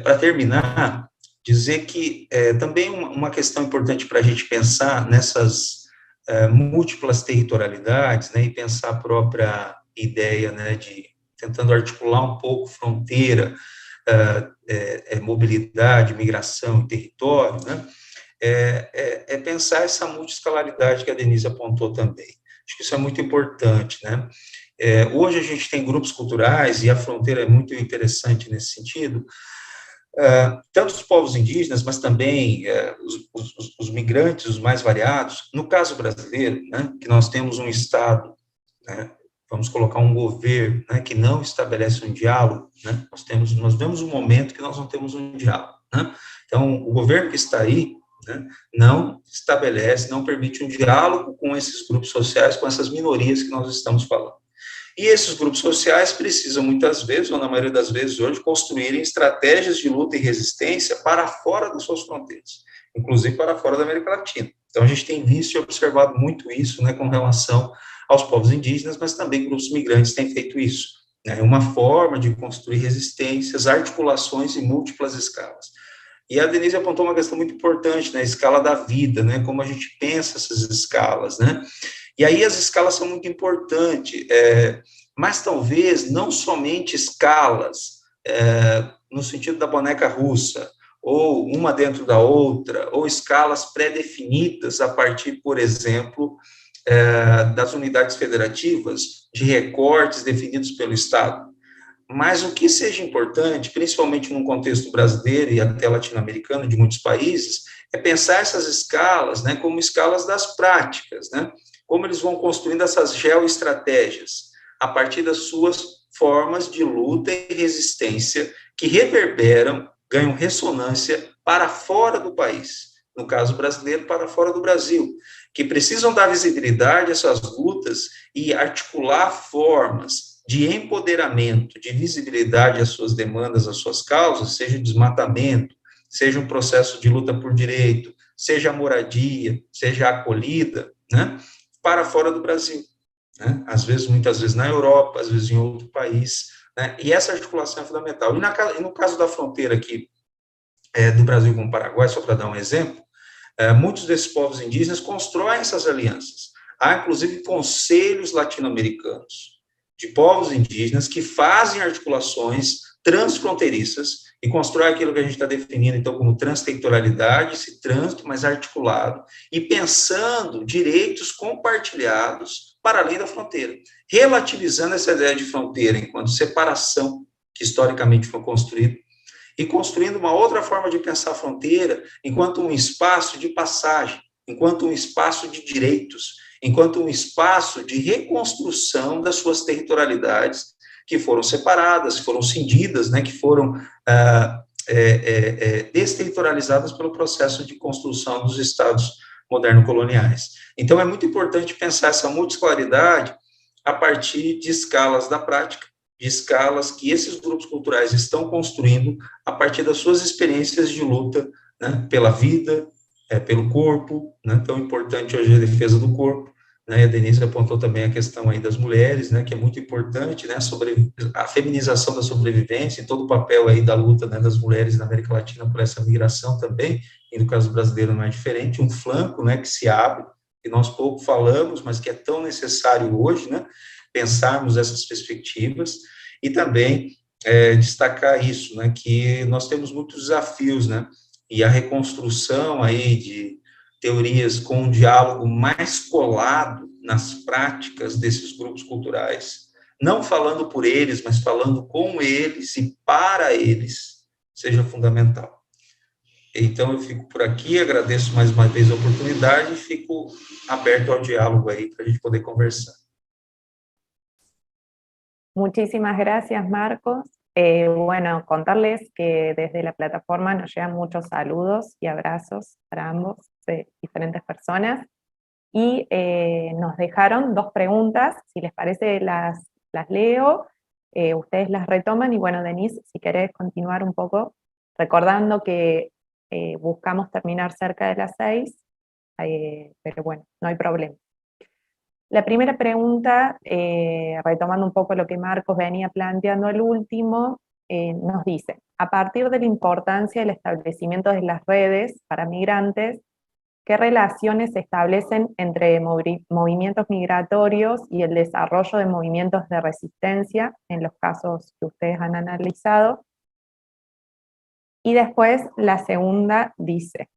Speaker 3: para terminar, dizer que também uma questão importante para a gente pensar nessas múltiplas territorialidades, né, e pensar a própria ideia, né, de tentando articular um pouco fronteira, mobilidade, migração e território, né, pensar essa multiscalaridade que a Denise apontou também. Acho que isso é muito importante, né? Hoje a gente tem grupos culturais, e a fronteira é muito interessante nesse sentido, tanto os povos indígenas, mas também os migrantes, os mais variados. No caso brasileiro, né, que nós temos um Estado, né, vamos colocar um governo, né, que não estabelece um diálogo, né, nós vemos um momento que nós não temos um diálogo, né? Então, o governo que está aí, né, não estabelece, não permite um diálogo com esses grupos sociais, com essas minorias que nós estamos falando. E esses grupos sociais precisam, muitas vezes, ou na maioria das vezes hoje, construírem estratégias de luta e resistência para fora das suas fronteiras, inclusive para fora da América Latina. Então, a gente tem visto e observado muito isso, né, com relação aos povos indígenas, mas também grupos migrantes têm feito isso. É uma forma de construir resistências, articulações em múltiplas escalas. E a Denise apontou uma questão muito importante, né, a escala da vida, né, como a gente pensa essas escalas, né, e aí as escalas são muito importantes, mas talvez não somente escalas, no sentido da boneca russa, ou uma dentro da outra, ou escalas pré-definidas a partir, por exemplo, das unidades federativas, de recortes definidos pelo Estado. Mas o que seja importante, principalmente no contexto brasileiro e até latino-americano, de muitos países, é pensar essas escalas, né, como escalas das práticas, né, como eles vão construindo essas geoestratégias, a partir das suas formas de luta e resistência, que reverberam, ganham ressonância para fora do país, no caso brasileiro, para fora do Brasil, que precisam dar visibilidade a essas lutas e articular formas de empoderamento, de visibilidade às suas demandas, às suas causas, seja o desmatamento, seja um processo de luta por direito, seja a moradia, seja a acolhida, né, para fora do Brasil, né, às vezes, muitas vezes na Europa, às vezes em outro país, né, e essa articulação é fundamental. E no caso da fronteira aqui, do Brasil com o Paraguai, só para dar um exemplo, muitos desses povos indígenas constroem essas alianças. Há, inclusive, conselhos latino-americanos de povos indígenas que fazem articulações transfronteiriças e constroem aquilo que a gente está definindo, então, como transterritorialidade, esse trânsito mais articulado, e pensando direitos compartilhados para além da fronteira, relativizando essa ideia de fronteira enquanto separação, que historicamente foi construída, e construindo uma outra forma de pensar a fronteira enquanto um espaço de passagem, enquanto um espaço de direitos, enquanto um espaço de reconstrução das suas territorialidades que foram separadas, foram cindidas, né, que foram desterritorializadas pelo processo de construção dos estados moderno-coloniais. Então, é muito importante pensar essa multiscalaridade a partir de escalas da prática, de escalas que esses grupos culturais estão construindo a partir das suas experiências de luta, né, pela vida, pelo corpo, né, tão importante hoje a defesa do corpo, né, a Denise apontou também a questão aí das mulheres, né, que é muito importante, né, sobre a feminização da sobrevivência e todo o papel aí da luta, né, das mulheres na América Latina por essa migração também, e no caso brasileiro não é diferente, um flanco, né, que se abre, que nós pouco falamos, mas que é tão necessário hoje, né, pensarmos essas perspectivas, e também destacar isso, né, que nós temos muitos desafios, né, e a reconstrução aí de teorias com um diálogo mais colado nas práticas desses grupos culturais, não falando por eles, mas falando com eles e para eles, seja fundamental. Então, eu fico por aqui, agradeço mais uma vez a oportunidade e fico aberto ao diálogo aí, para a gente poder conversar.
Speaker 1: Muchísimas gracias, Marcos. Bueno, contarles que desde la plataforma nos llegan muchos saludos y abrazos para ambos, de diferentes personas, y nos dejaron dos preguntas, si les parece las leo, ustedes las retoman, y bueno, Denise, si querés continuar un poco, recordando que buscamos terminar cerca de las 6, pero bueno, no hay problema. La primera pregunta, retomando un poco lo que Marcos venía planteando al último, nos dice, a partir de la importancia del establecimiento de las redes para migrantes, ¿qué relaciones se establecen entre movimientos migratorios y el desarrollo de movimientos de resistencia en los casos que ustedes han analizado? Y después la segunda dice,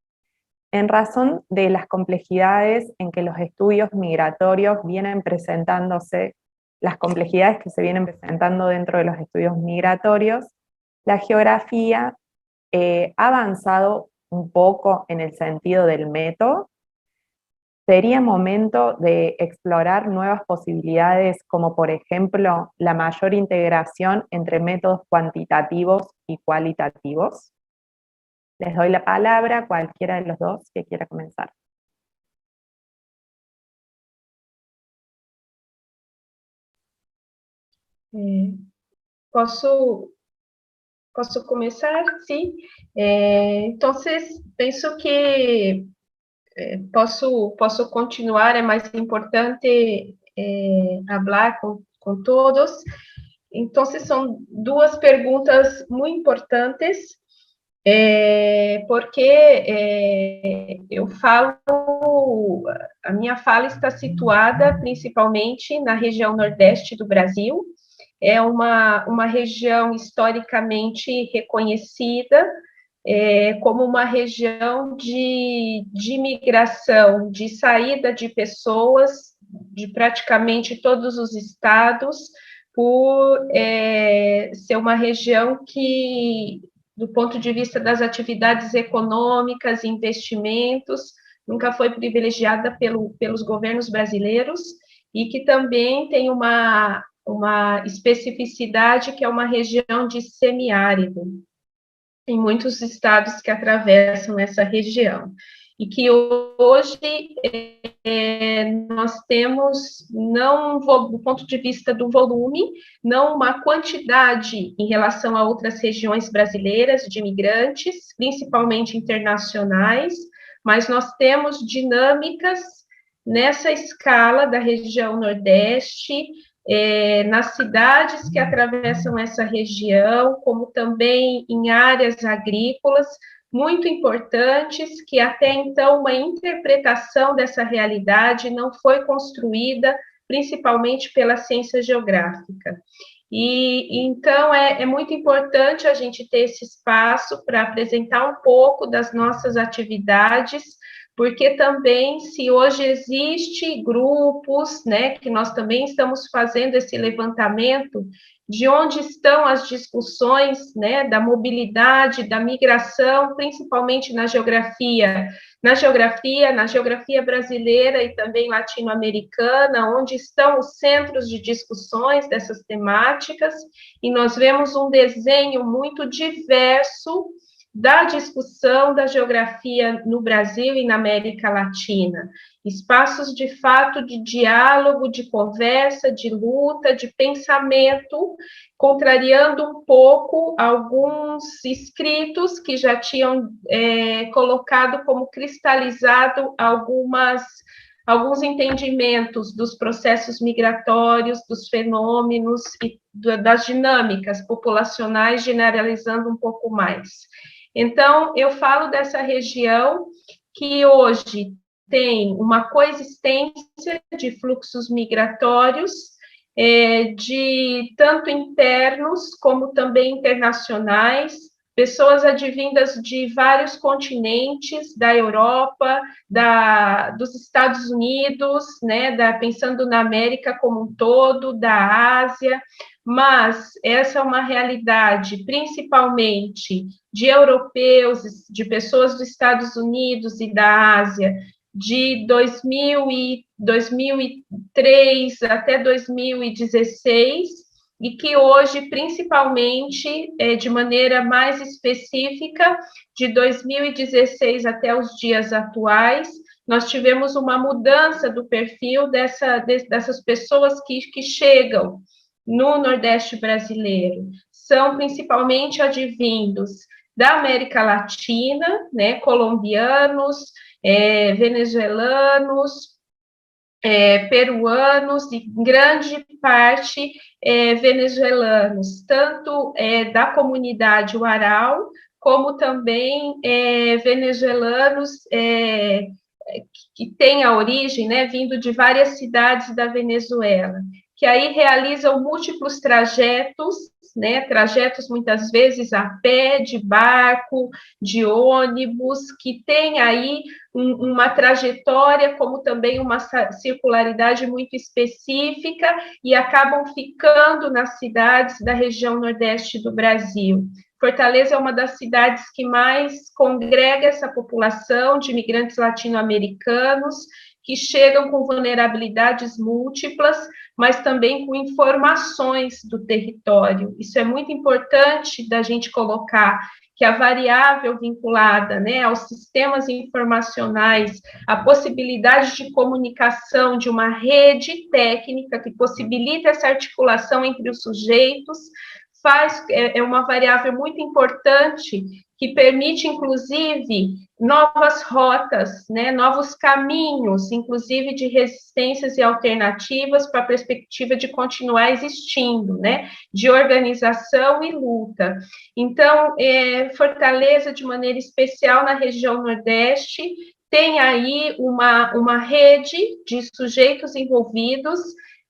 Speaker 1: en razón de las complejidades en que los estudios migratorios vienen presentándose, las complejidades que se vienen presentando dentro de los estudios migratorios, la geografía ha avanzado un poco en el sentido del método. ¿Sería momento de explorar nuevas posibilidades como, por ejemplo, la mayor integración entre métodos cuantitativos y cualitativos? Les doy la palabra a cualquiera de los dos que quiera comenzar.
Speaker 2: Posso começar? Sim. Então, penso que posso continuar, é mais importante falar com todos. Então, são duas perguntas muito importantes, porque eu falo, a minha fala está situada principalmente na região nordeste do Brasil, é uma região historicamente reconhecida como uma região de migração, de saída de pessoas de praticamente todos os estados, por ser uma região que, do ponto de vista das atividades econômicas, investimentos, nunca foi privilegiada pelos governos brasileiros, e que também tem uma especificidade, que é uma região de semiárido. Tem muitos estados que atravessam essa região. E que hoje nós temos, não do ponto de vista do volume, não uma quantidade em relação a outras regiões brasileiras de imigrantes, principalmente internacionais, mas nós temos dinâmicas nessa escala da região Nordeste, nas cidades que atravessam essa região, como também em áreas agrícolas, muito importantes, que até então uma interpretação dessa realidade não foi construída, principalmente pela ciência geográfica. E então é muito importante a gente ter esse espaço para apresentar um pouco das nossas atividades, porque também, se hoje existe grupos, né, que nós também estamos fazendo esse levantamento de onde estão as discussões, né, da mobilidade, da migração, principalmente na geografia brasileira e também latino-americana, onde estão os centros de discussões dessas temáticas, e nós vemos um desenho muito diverso da discussão da geografia no Brasil e na América Latina. Espaços, de fato, de diálogo, de conversa, de luta, de pensamento, contrariando um pouco alguns escritos que já tinham colocado como cristalizado alguns entendimentos dos processos migratórios, dos fenômenos e das dinâmicas populacionais, generalizando um pouco mais. Então, eu falo dessa região que hoje tem uma coexistência de fluxos migratórios, de tanto internos como também internacionais, pessoas advindas de vários continentes, da Europa, dos Estados Unidos, né, pensando na América como um todo, da Ásia, mas essa é uma realidade principalmente de europeus, de pessoas dos Estados Unidos e da Ásia, de 2003 até 2016, e que hoje, principalmente, de maneira mais específica, de 2016 até os dias atuais, nós tivemos uma mudança do perfil dessas pessoas que chegam no Nordeste brasileiro. São principalmente advindos da América Latina, né, colombianos, venezuelanos, peruanos e grande parte venezuelanos, tanto da comunidade Huaral, como também venezuelanos que têm a origem, né, vindo de várias cidades da Venezuela, que aí realizam múltiplos trajetos, né, trajetos muitas vezes a pé, de barco, de ônibus, que tem aí uma trajetória, como também uma circularidade muito específica, e acabam ficando nas cidades da região Nordeste do Brasil. Fortaleza é uma das cidades que mais congrega essa população de imigrantes latino-americanos, que chegam com vulnerabilidades múltiplas, mas também com informações do território. Isso é muito importante da gente colocar, que a variável vinculada, né, aos sistemas informacionais, a possibilidade de comunicação de uma rede técnica que possibilita essa articulação entre os sujeitos, é uma variável muito importante que permite, inclusive, novas rotas, né, novos caminhos, inclusive de resistências e alternativas para a perspectiva de continuar existindo, né, de organização e luta. Então, Fortaleza, de maneira especial na região Nordeste, tem aí uma rede de sujeitos envolvidos,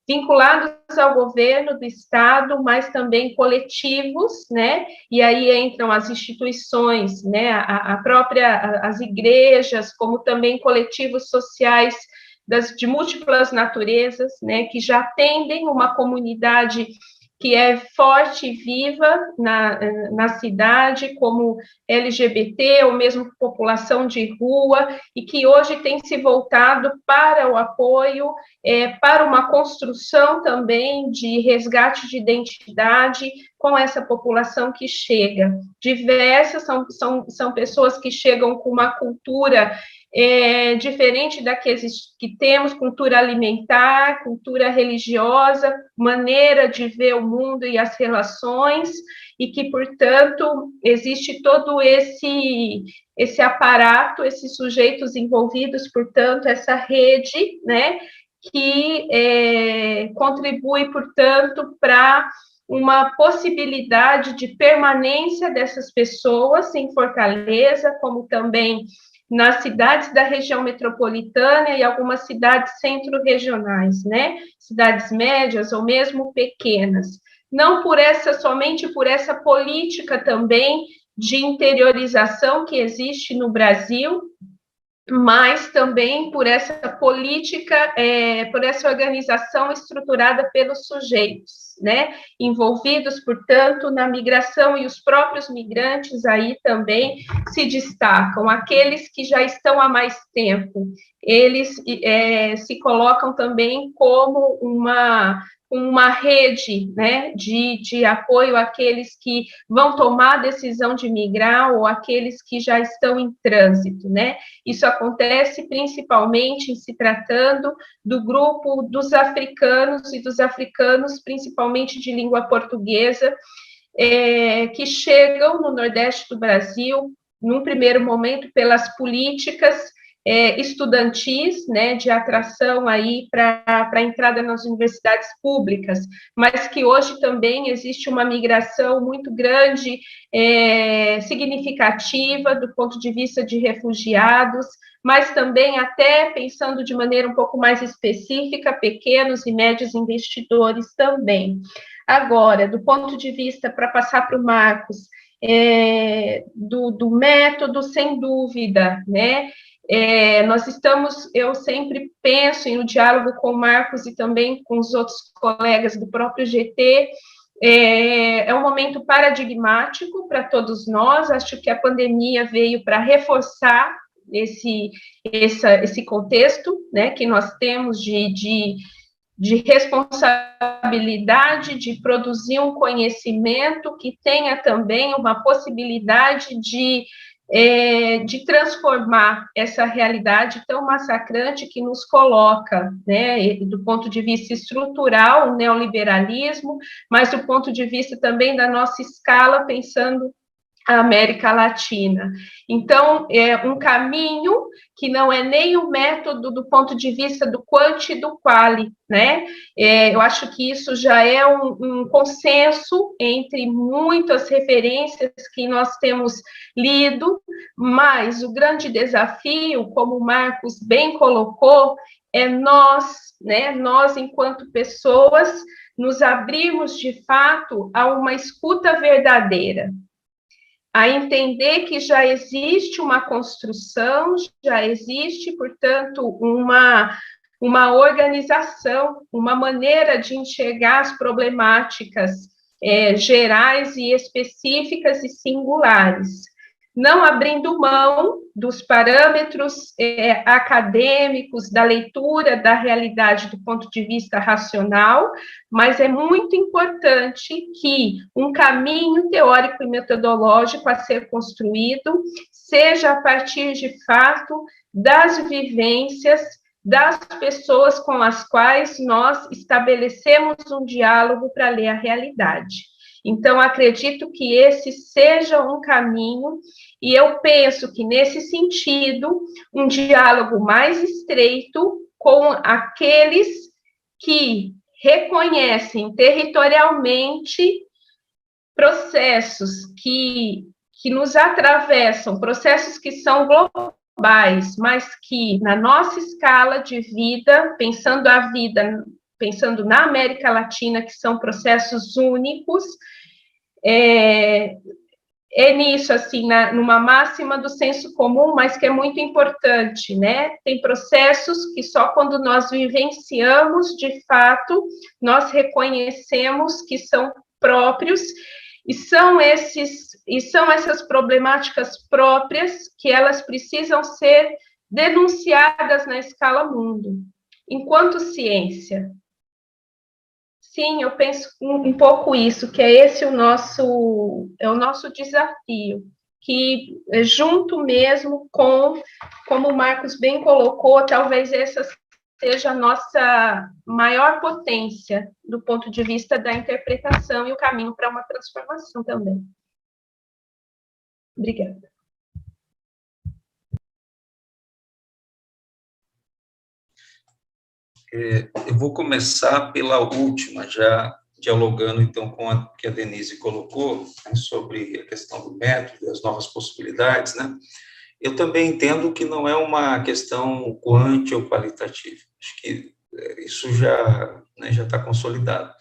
Speaker 2: vinculados ao governo do Estado, mas também coletivos, né, e aí entram as instituições, né, as igrejas, como também coletivos sociais de múltiplas naturezas, né, que já atendem uma comunidade que é forte e viva na cidade, como LGBT, ou mesmo população de rua, e que hoje tem se voltado para o apoio, para uma construção também de resgate de identidade com essa população que chega. Diversas são pessoas que chegam com uma cultura diferente da que temos, cultura alimentar, cultura religiosa, maneira de ver o mundo e as relações, e que, portanto, existe todo esse aparato, esses sujeitos envolvidos, portanto, essa rede, né, que contribui, portanto, para uma possibilidade de permanência dessas pessoas em Fortaleza, como também nas cidades da região metropolitana e algumas cidades centro-regionais, né? Cidades médias ou mesmo pequenas. Não somente por essa política também de interiorização que existe no Brasil, mas também por essa política, por essa organização estruturada pelos sujeitos, né, envolvidos, portanto, na migração, e os próprios migrantes aí também se destacam, aqueles que já estão há mais tempo, eles se colocam também como uma rede, né, de apoio àqueles que vão tomar a decisão de migrar ou àqueles que já estão em trânsito, né? Isso acontece principalmente em se tratando do grupo dos africanos e dos africanos, principalmente de língua portuguesa, que chegam no Nordeste do Brasil, num primeiro momento, pelas políticas estudantis, né, de atração aí para a entrada nas universidades públicas, mas que hoje também existe uma migração muito grande, significativa do ponto de vista de refugiados, mas também até pensando de maneira um pouco mais específica, pequenos e médios investidores também. Agora, do ponto de vista, para passar para o Marcos, do método, sem dúvida, né? Eu sempre penso em um diálogo com o Marcos e também com os outros colegas do próprio GT, um momento paradigmático para todos nós, acho que a pandemia veio para reforçar esse contexto, né, que nós temos de responsabilidade de produzir um conhecimento que tenha também uma possibilidade de transformar essa realidade tão massacrante que nos coloca, né, do ponto de vista estrutural, o neoliberalismo, mas do ponto de vista também da nossa escala, pensando a América Latina. Então, é um caminho que não é nem o método do ponto de vista do quanti e do quali, né? Eu acho que isso já é um consenso entre muitas referências que nós temos lido, mas o grande desafio, como o Marcos bem colocou, é nós, né? Nós, enquanto pessoas, nos abrirmos de fato a uma escuta verdadeira, a entender que já existe uma construção, já existe, portanto, uma organização, uma maneira de enxergar as problemáticas gerais e específicas e singulares, não abrindo mão dos parâmetros acadêmicos, da leitura da realidade do ponto de vista racional, mas é muito importante que um caminho teórico e metodológico a ser construído seja a partir, de fato, das vivências das pessoas com as quais nós estabelecemos um diálogo para ler a realidade. Então, acredito que esse seja um caminho, e eu penso que, nesse sentido, um diálogo mais estreito com aqueles que reconhecem territorialmente processos que nos atravessam, processos que são globais, mas que, na nossa escala de vida, pensando a vida, pensando na América Latina, que são processos únicos, é nisso, assim, numa máxima do senso comum, mas que é muito importante, né? Tem processos que só quando nós vivenciamos, de fato, nós reconhecemos que são próprios, e são essas problemáticas próprias que elas precisam ser denunciadas na escala mundo. Enquanto ciência, sim, eu penso um pouco isso, que é esse o nosso desafio, que junto mesmo com, como o Marcos bem colocou, talvez essa seja a nossa maior potência do ponto de vista da interpretação e o caminho para uma transformação também. Obrigada.
Speaker 3: Eu vou começar pela última, já dialogando, então, com a que a Denise colocou, né, sobre a questão do método, as novas possibilidades, né? Eu também entendo que não é uma questão quântica ou qualitativa. Acho que isso já está consolidado.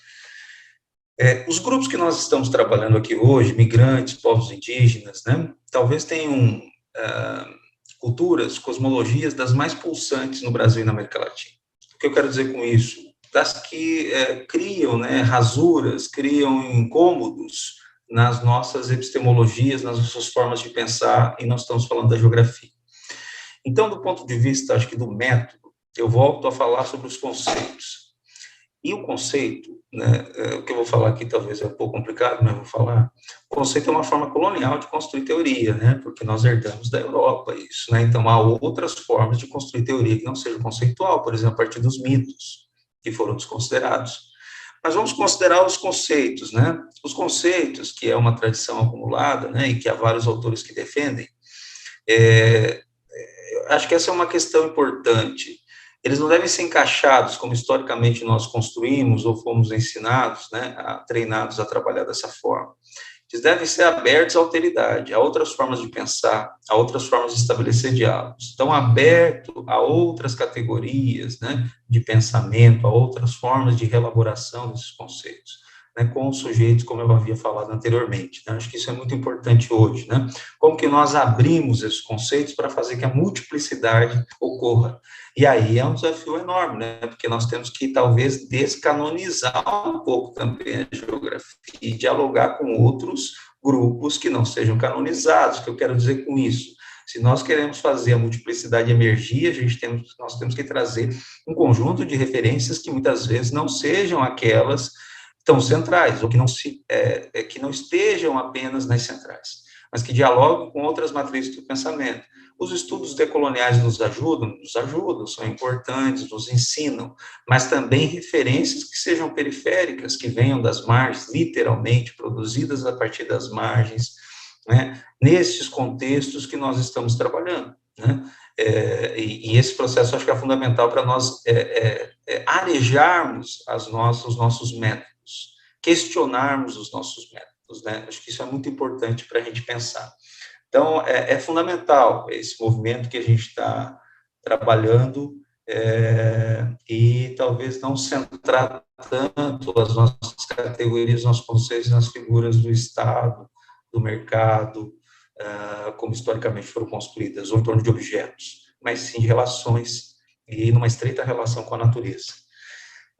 Speaker 3: Os grupos que nós estamos trabalhando aqui hoje, migrantes, povos indígenas, né, talvez tenham culturas, cosmologias das mais pulsantes no Brasil e na América Latina. O que eu quero dizer com isso? Das que criam, né, rasuras, criam incômodos nas nossas epistemologias, nas nossas formas de pensar, e nós estamos falando da geografia. Então, do ponto de vista, acho que do método, eu volto a falar sobre os conceitos. E o conceito, né, o que eu vou falar aqui talvez é um pouco complicado, mas vou falar, o conceito é uma forma colonial de construir teoria, né, porque nós herdamos da Europa isso, né, então há outras formas de construir teoria que não seja conceitual, por exemplo, a partir dos mitos, que foram desconsiderados. Mas vamos considerar os conceitos, né, os conceitos, que é uma tradição acumulada, né, e que há vários autores que defendem, acho que essa é uma questão importante. Eles não devem ser encaixados como historicamente nós construímos ou fomos ensinados, né, treinados a trabalhar dessa forma. Eles devem ser abertos à alteridade, a outras formas de pensar, a outras formas de estabelecer diálogos. Estão abertos a outras categorias, né, de pensamento, a outras formas de reelaboração desses conceitos, né, com os sujeitos, como eu havia falado anteriormente, né. Acho que isso é muito importante hoje, né? Como que nós abrimos esses conceitos para fazer que a multiplicidade ocorra. E aí é um desafio enorme, né? Porque nós temos que, talvez, descanonizar um pouco também a geografia e dialogar com outros grupos que não sejam canonizados. O que eu quero dizer com isso? Se nós queremos fazer a multiplicidade emergir, nós temos que trazer um conjunto de referências que muitas vezes não sejam aquelas tão centrais, ou que não estejam apenas nas centrais, mas que dialogam com outras matrizes do pensamento. Os estudos decoloniais nos ajudam, são importantes, nos ensinam, mas também referências que sejam periféricas, que venham das margens, literalmente, produzidas a partir das margens, né, nesses contextos que nós estamos trabalhando, né, e esse processo acho que é fundamental para nós arejarmos os nossos métodos, questionarmos os nossos métodos, né, acho que isso é muito importante para a gente pensar. Então, é fundamental esse movimento que a gente está trabalhando e talvez não centrar tanto as nossas categorias, os nossos conceitos nas figuras do Estado, do mercado, como historicamente foram construídas, ou em torno de objetos, mas sim de relações e numa estreita relação com a natureza.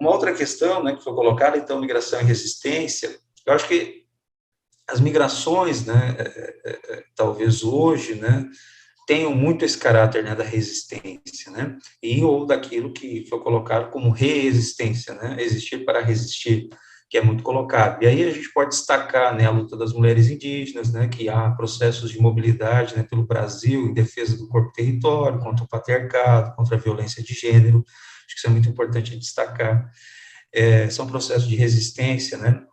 Speaker 3: Uma outra questão, né, que foi colocada, então, migração e resistência, eu acho que as migrações, né, talvez hoje, né, tenham muito esse caráter, né, da resistência, né, ou daquilo que foi colocado como resistência, né, existir para resistir, que é muito colocado. E aí a gente pode destacar, né, a luta das mulheres indígenas, né, que há processos de mobilidade, né, pelo Brasil em defesa do corpo e território, contra o patriarcado, contra a violência de gênero. Acho que isso é muito importante destacar. São processos de resistência, né,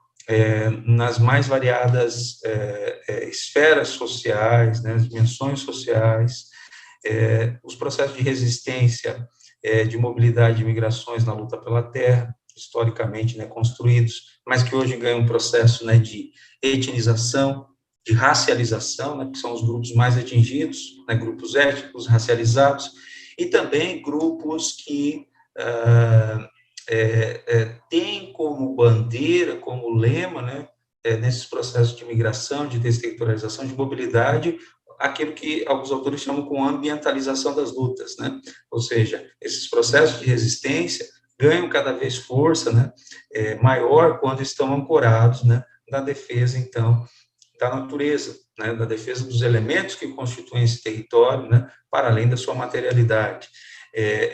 Speaker 3: nas mais variadas esferas sociais, né, as dimensões sociais, os processos de resistência, de mobilidade de migrações na luta pela terra, historicamente, né, construídos, mas que hoje ganham um processo, né, de etnização, de racialização, né, que são os grupos mais atingidos, né, grupos étnicos, racializados, e também grupos que tem como bandeira, como lema, né, nesses processos de migração, de desterritorialização, de mobilidade, aquilo que alguns autores chamam com ambientalização das lutas, né? Ou seja, esses processos de resistência ganham cada vez força, né, maior quando estão ancorados, né, na defesa, então, da natureza, né, da defesa dos elementos que constituem esse território, né, para além da sua materialidade.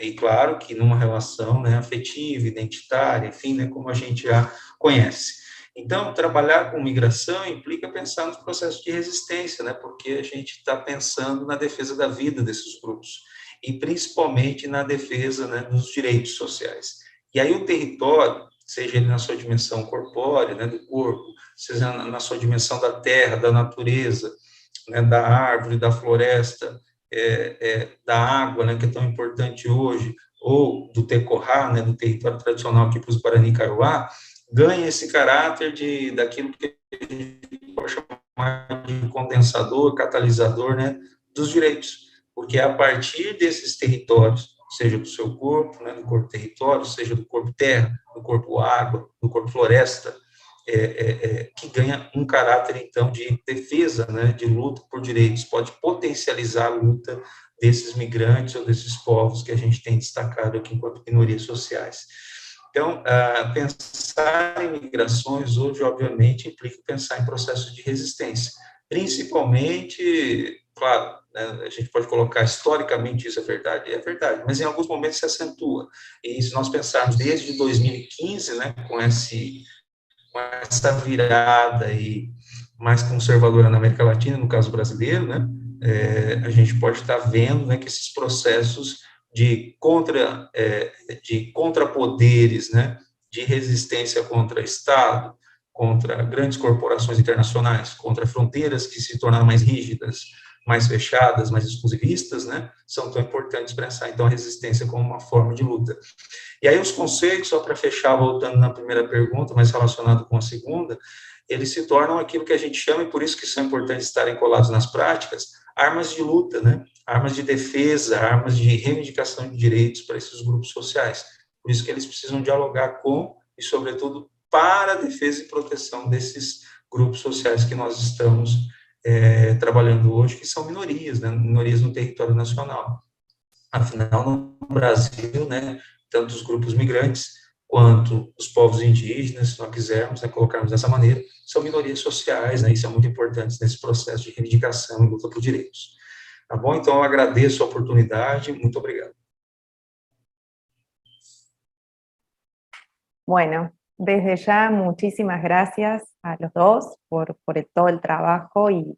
Speaker 3: E claro que numa relação, né, afetiva, identitária, enfim, né, como a gente já conhece. Então, trabalhar com migração implica pensar nos processos de resistência, né, porque a gente está pensando na defesa da vida desses grupos, e principalmente na defesa, né, dos direitos sociais. E aí o território, seja ele na sua dimensão corpórea, né, do corpo, seja na sua dimensão da terra, da natureza, né, da árvore, da floresta, da água, né, que é tão importante hoje, ou do tecorá, né, do território tradicional aqui para os Guarani Kaiowá, ganha esse caráter daquilo que a gente pode chamar de condensador, catalisador, né, dos direitos, porque é a partir desses territórios, seja do seu corpo, né, do corpo território, seja do corpo terra, do corpo água, do corpo floresta, que ganha um caráter, então, de defesa, né, de luta por direitos, pode potencializar a luta desses migrantes ou desses povos que a gente tem destacado aqui enquanto minorias sociais. Então, pensar em migrações hoje, obviamente, implica pensar em processos de resistência, principalmente, claro, né, a gente pode colocar historicamente isso é verdade, mas em alguns momentos se acentua. E se nós pensarmos desde 2015, né, com essa virada aí mais conservadora na América Latina, no caso brasileiro, né, a gente pode estar vendo, né, que esses processos de contrapoderes, né, de resistência contra Estado, contra grandes corporações internacionais, contra fronteiras que se tornaram mais rígidas, mais fechadas, mais exclusivistas, né, são tão importantes para pensar, então, a resistência como uma forma de luta. E aí os conceitos, só para fechar, voltando na primeira pergunta, mas relacionado com a segunda, eles se tornam aquilo que a gente chama, e por isso que são importantes estarem colados nas práticas, armas de luta, né? Armas de defesa, armas de reivindicação de direitos para esses grupos sociais. Por isso que eles precisam dialogar com, e sobretudo, para a defesa e proteção desses grupos sociais que nós estamos trabalhando hoje, que são minorias, né? Minorias no território nacional. Afinal, no Brasil, né, tanto os grupos migrantes quanto os povos indígenas, se nós quisermos, né, colocarmos dessa maneira, são minorias sociais, né, e são muito importantes nesse processo de reivindicação e luta por direitos. Tá bom? Então, eu agradeço a oportunidade, muito obrigado.
Speaker 1: Bueno, desde ya muchísimas gracias a los dos por todo el trabajo y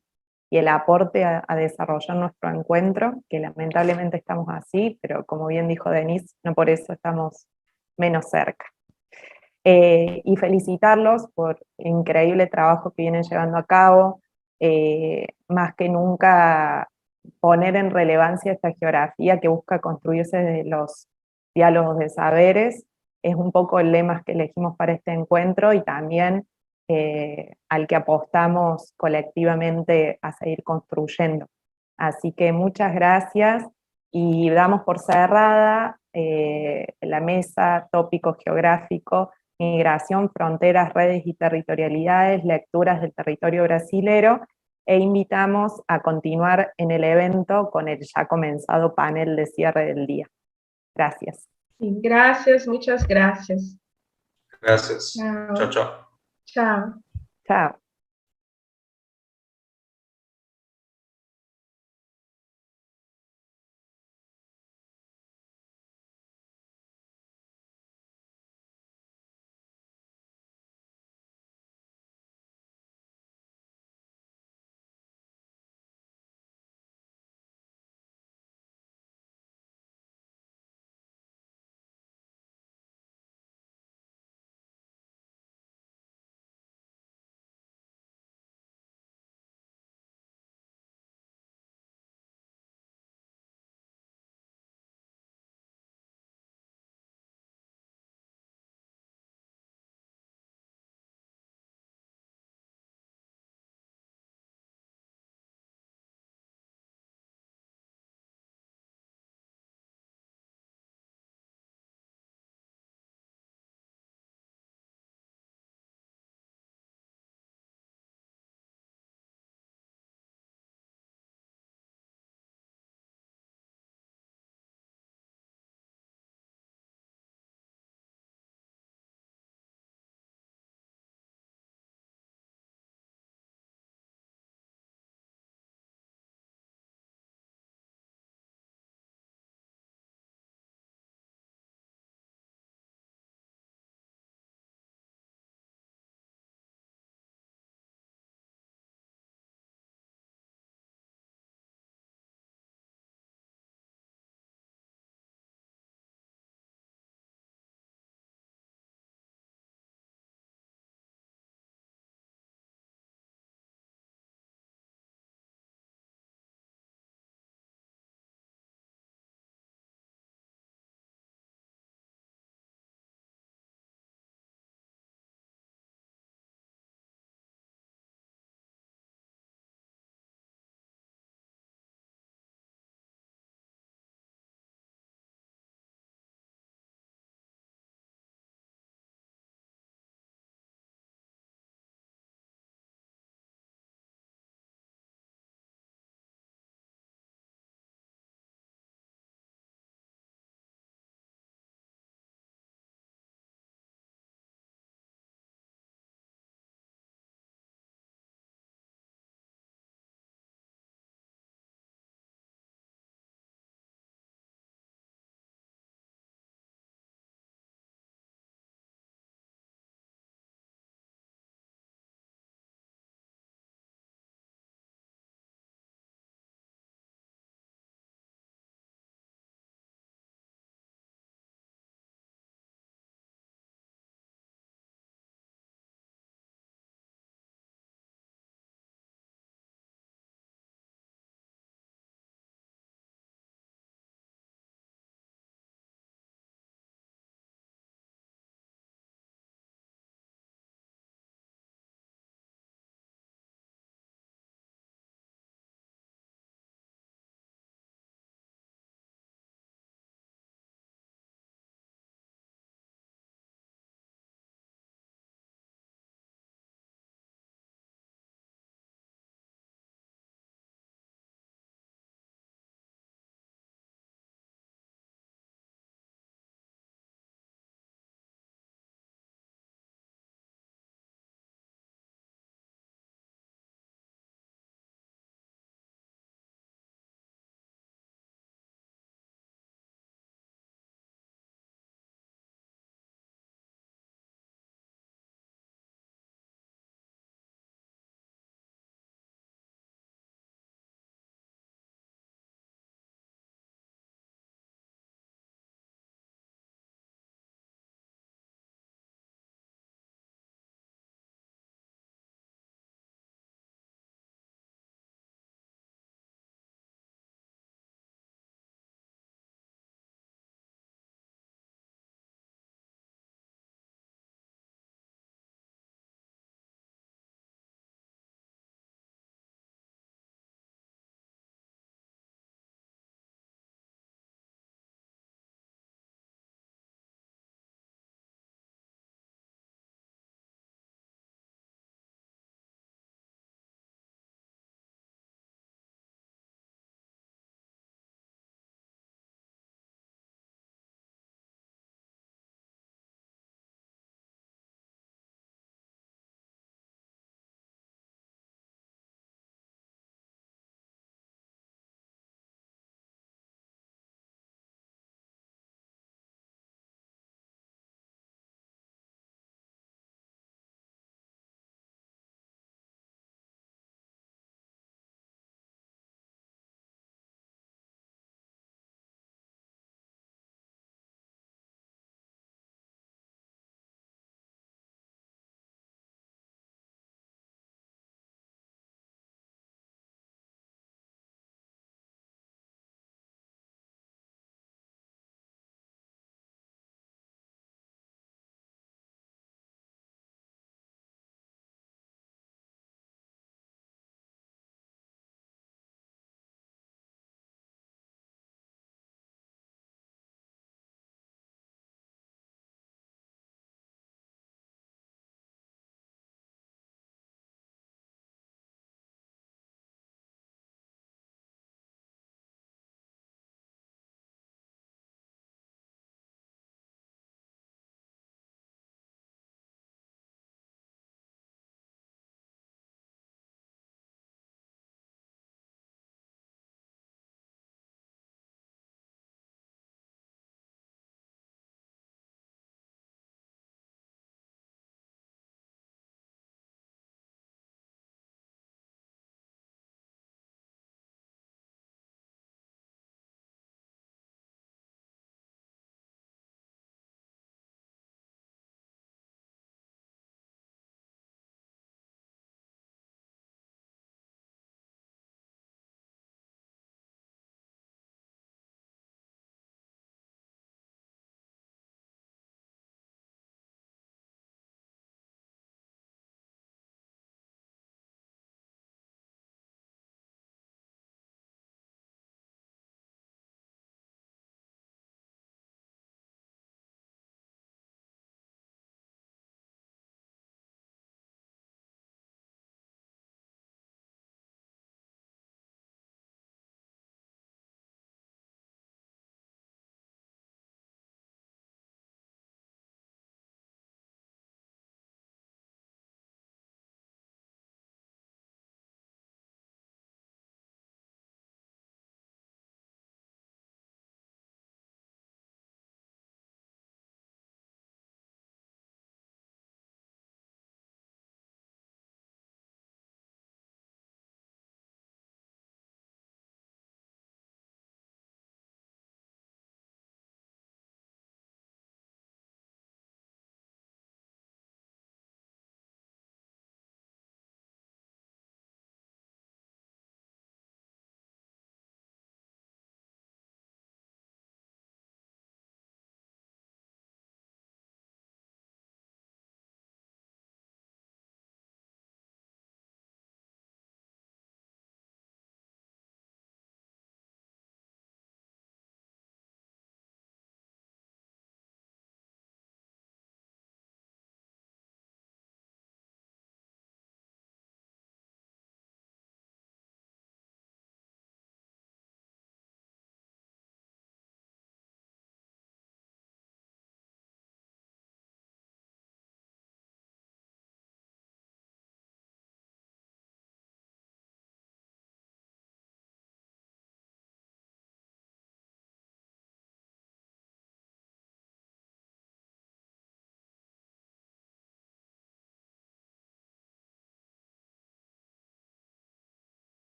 Speaker 1: el aporte a desarrollar nuestro encuentro, que lamentablemente estamos así, pero como bien dijo Denise, no por eso estamos menos cerca. Y felicitarlos por el increíble trabajo que vienen llevando a cabo, más que nunca poner en relevancia esta geografía que busca construirse desde los diálogos de saberes, es un poco el lema que elegimos para este encuentro y también al que apostamos colectivamente a seguir construyendo. Así que muchas gracias y damos por cerrada la mesa tópico geográfico, migración, fronteras, redes y territorialidades, lecturas del territorio brasilero, e invitamos a continuar en el evento con el ya comenzado panel de cierre del día. Gracias.
Speaker 2: Gracias, muchas gracias.
Speaker 3: Gracias. Chao, chao.
Speaker 2: Chao.
Speaker 1: Chao.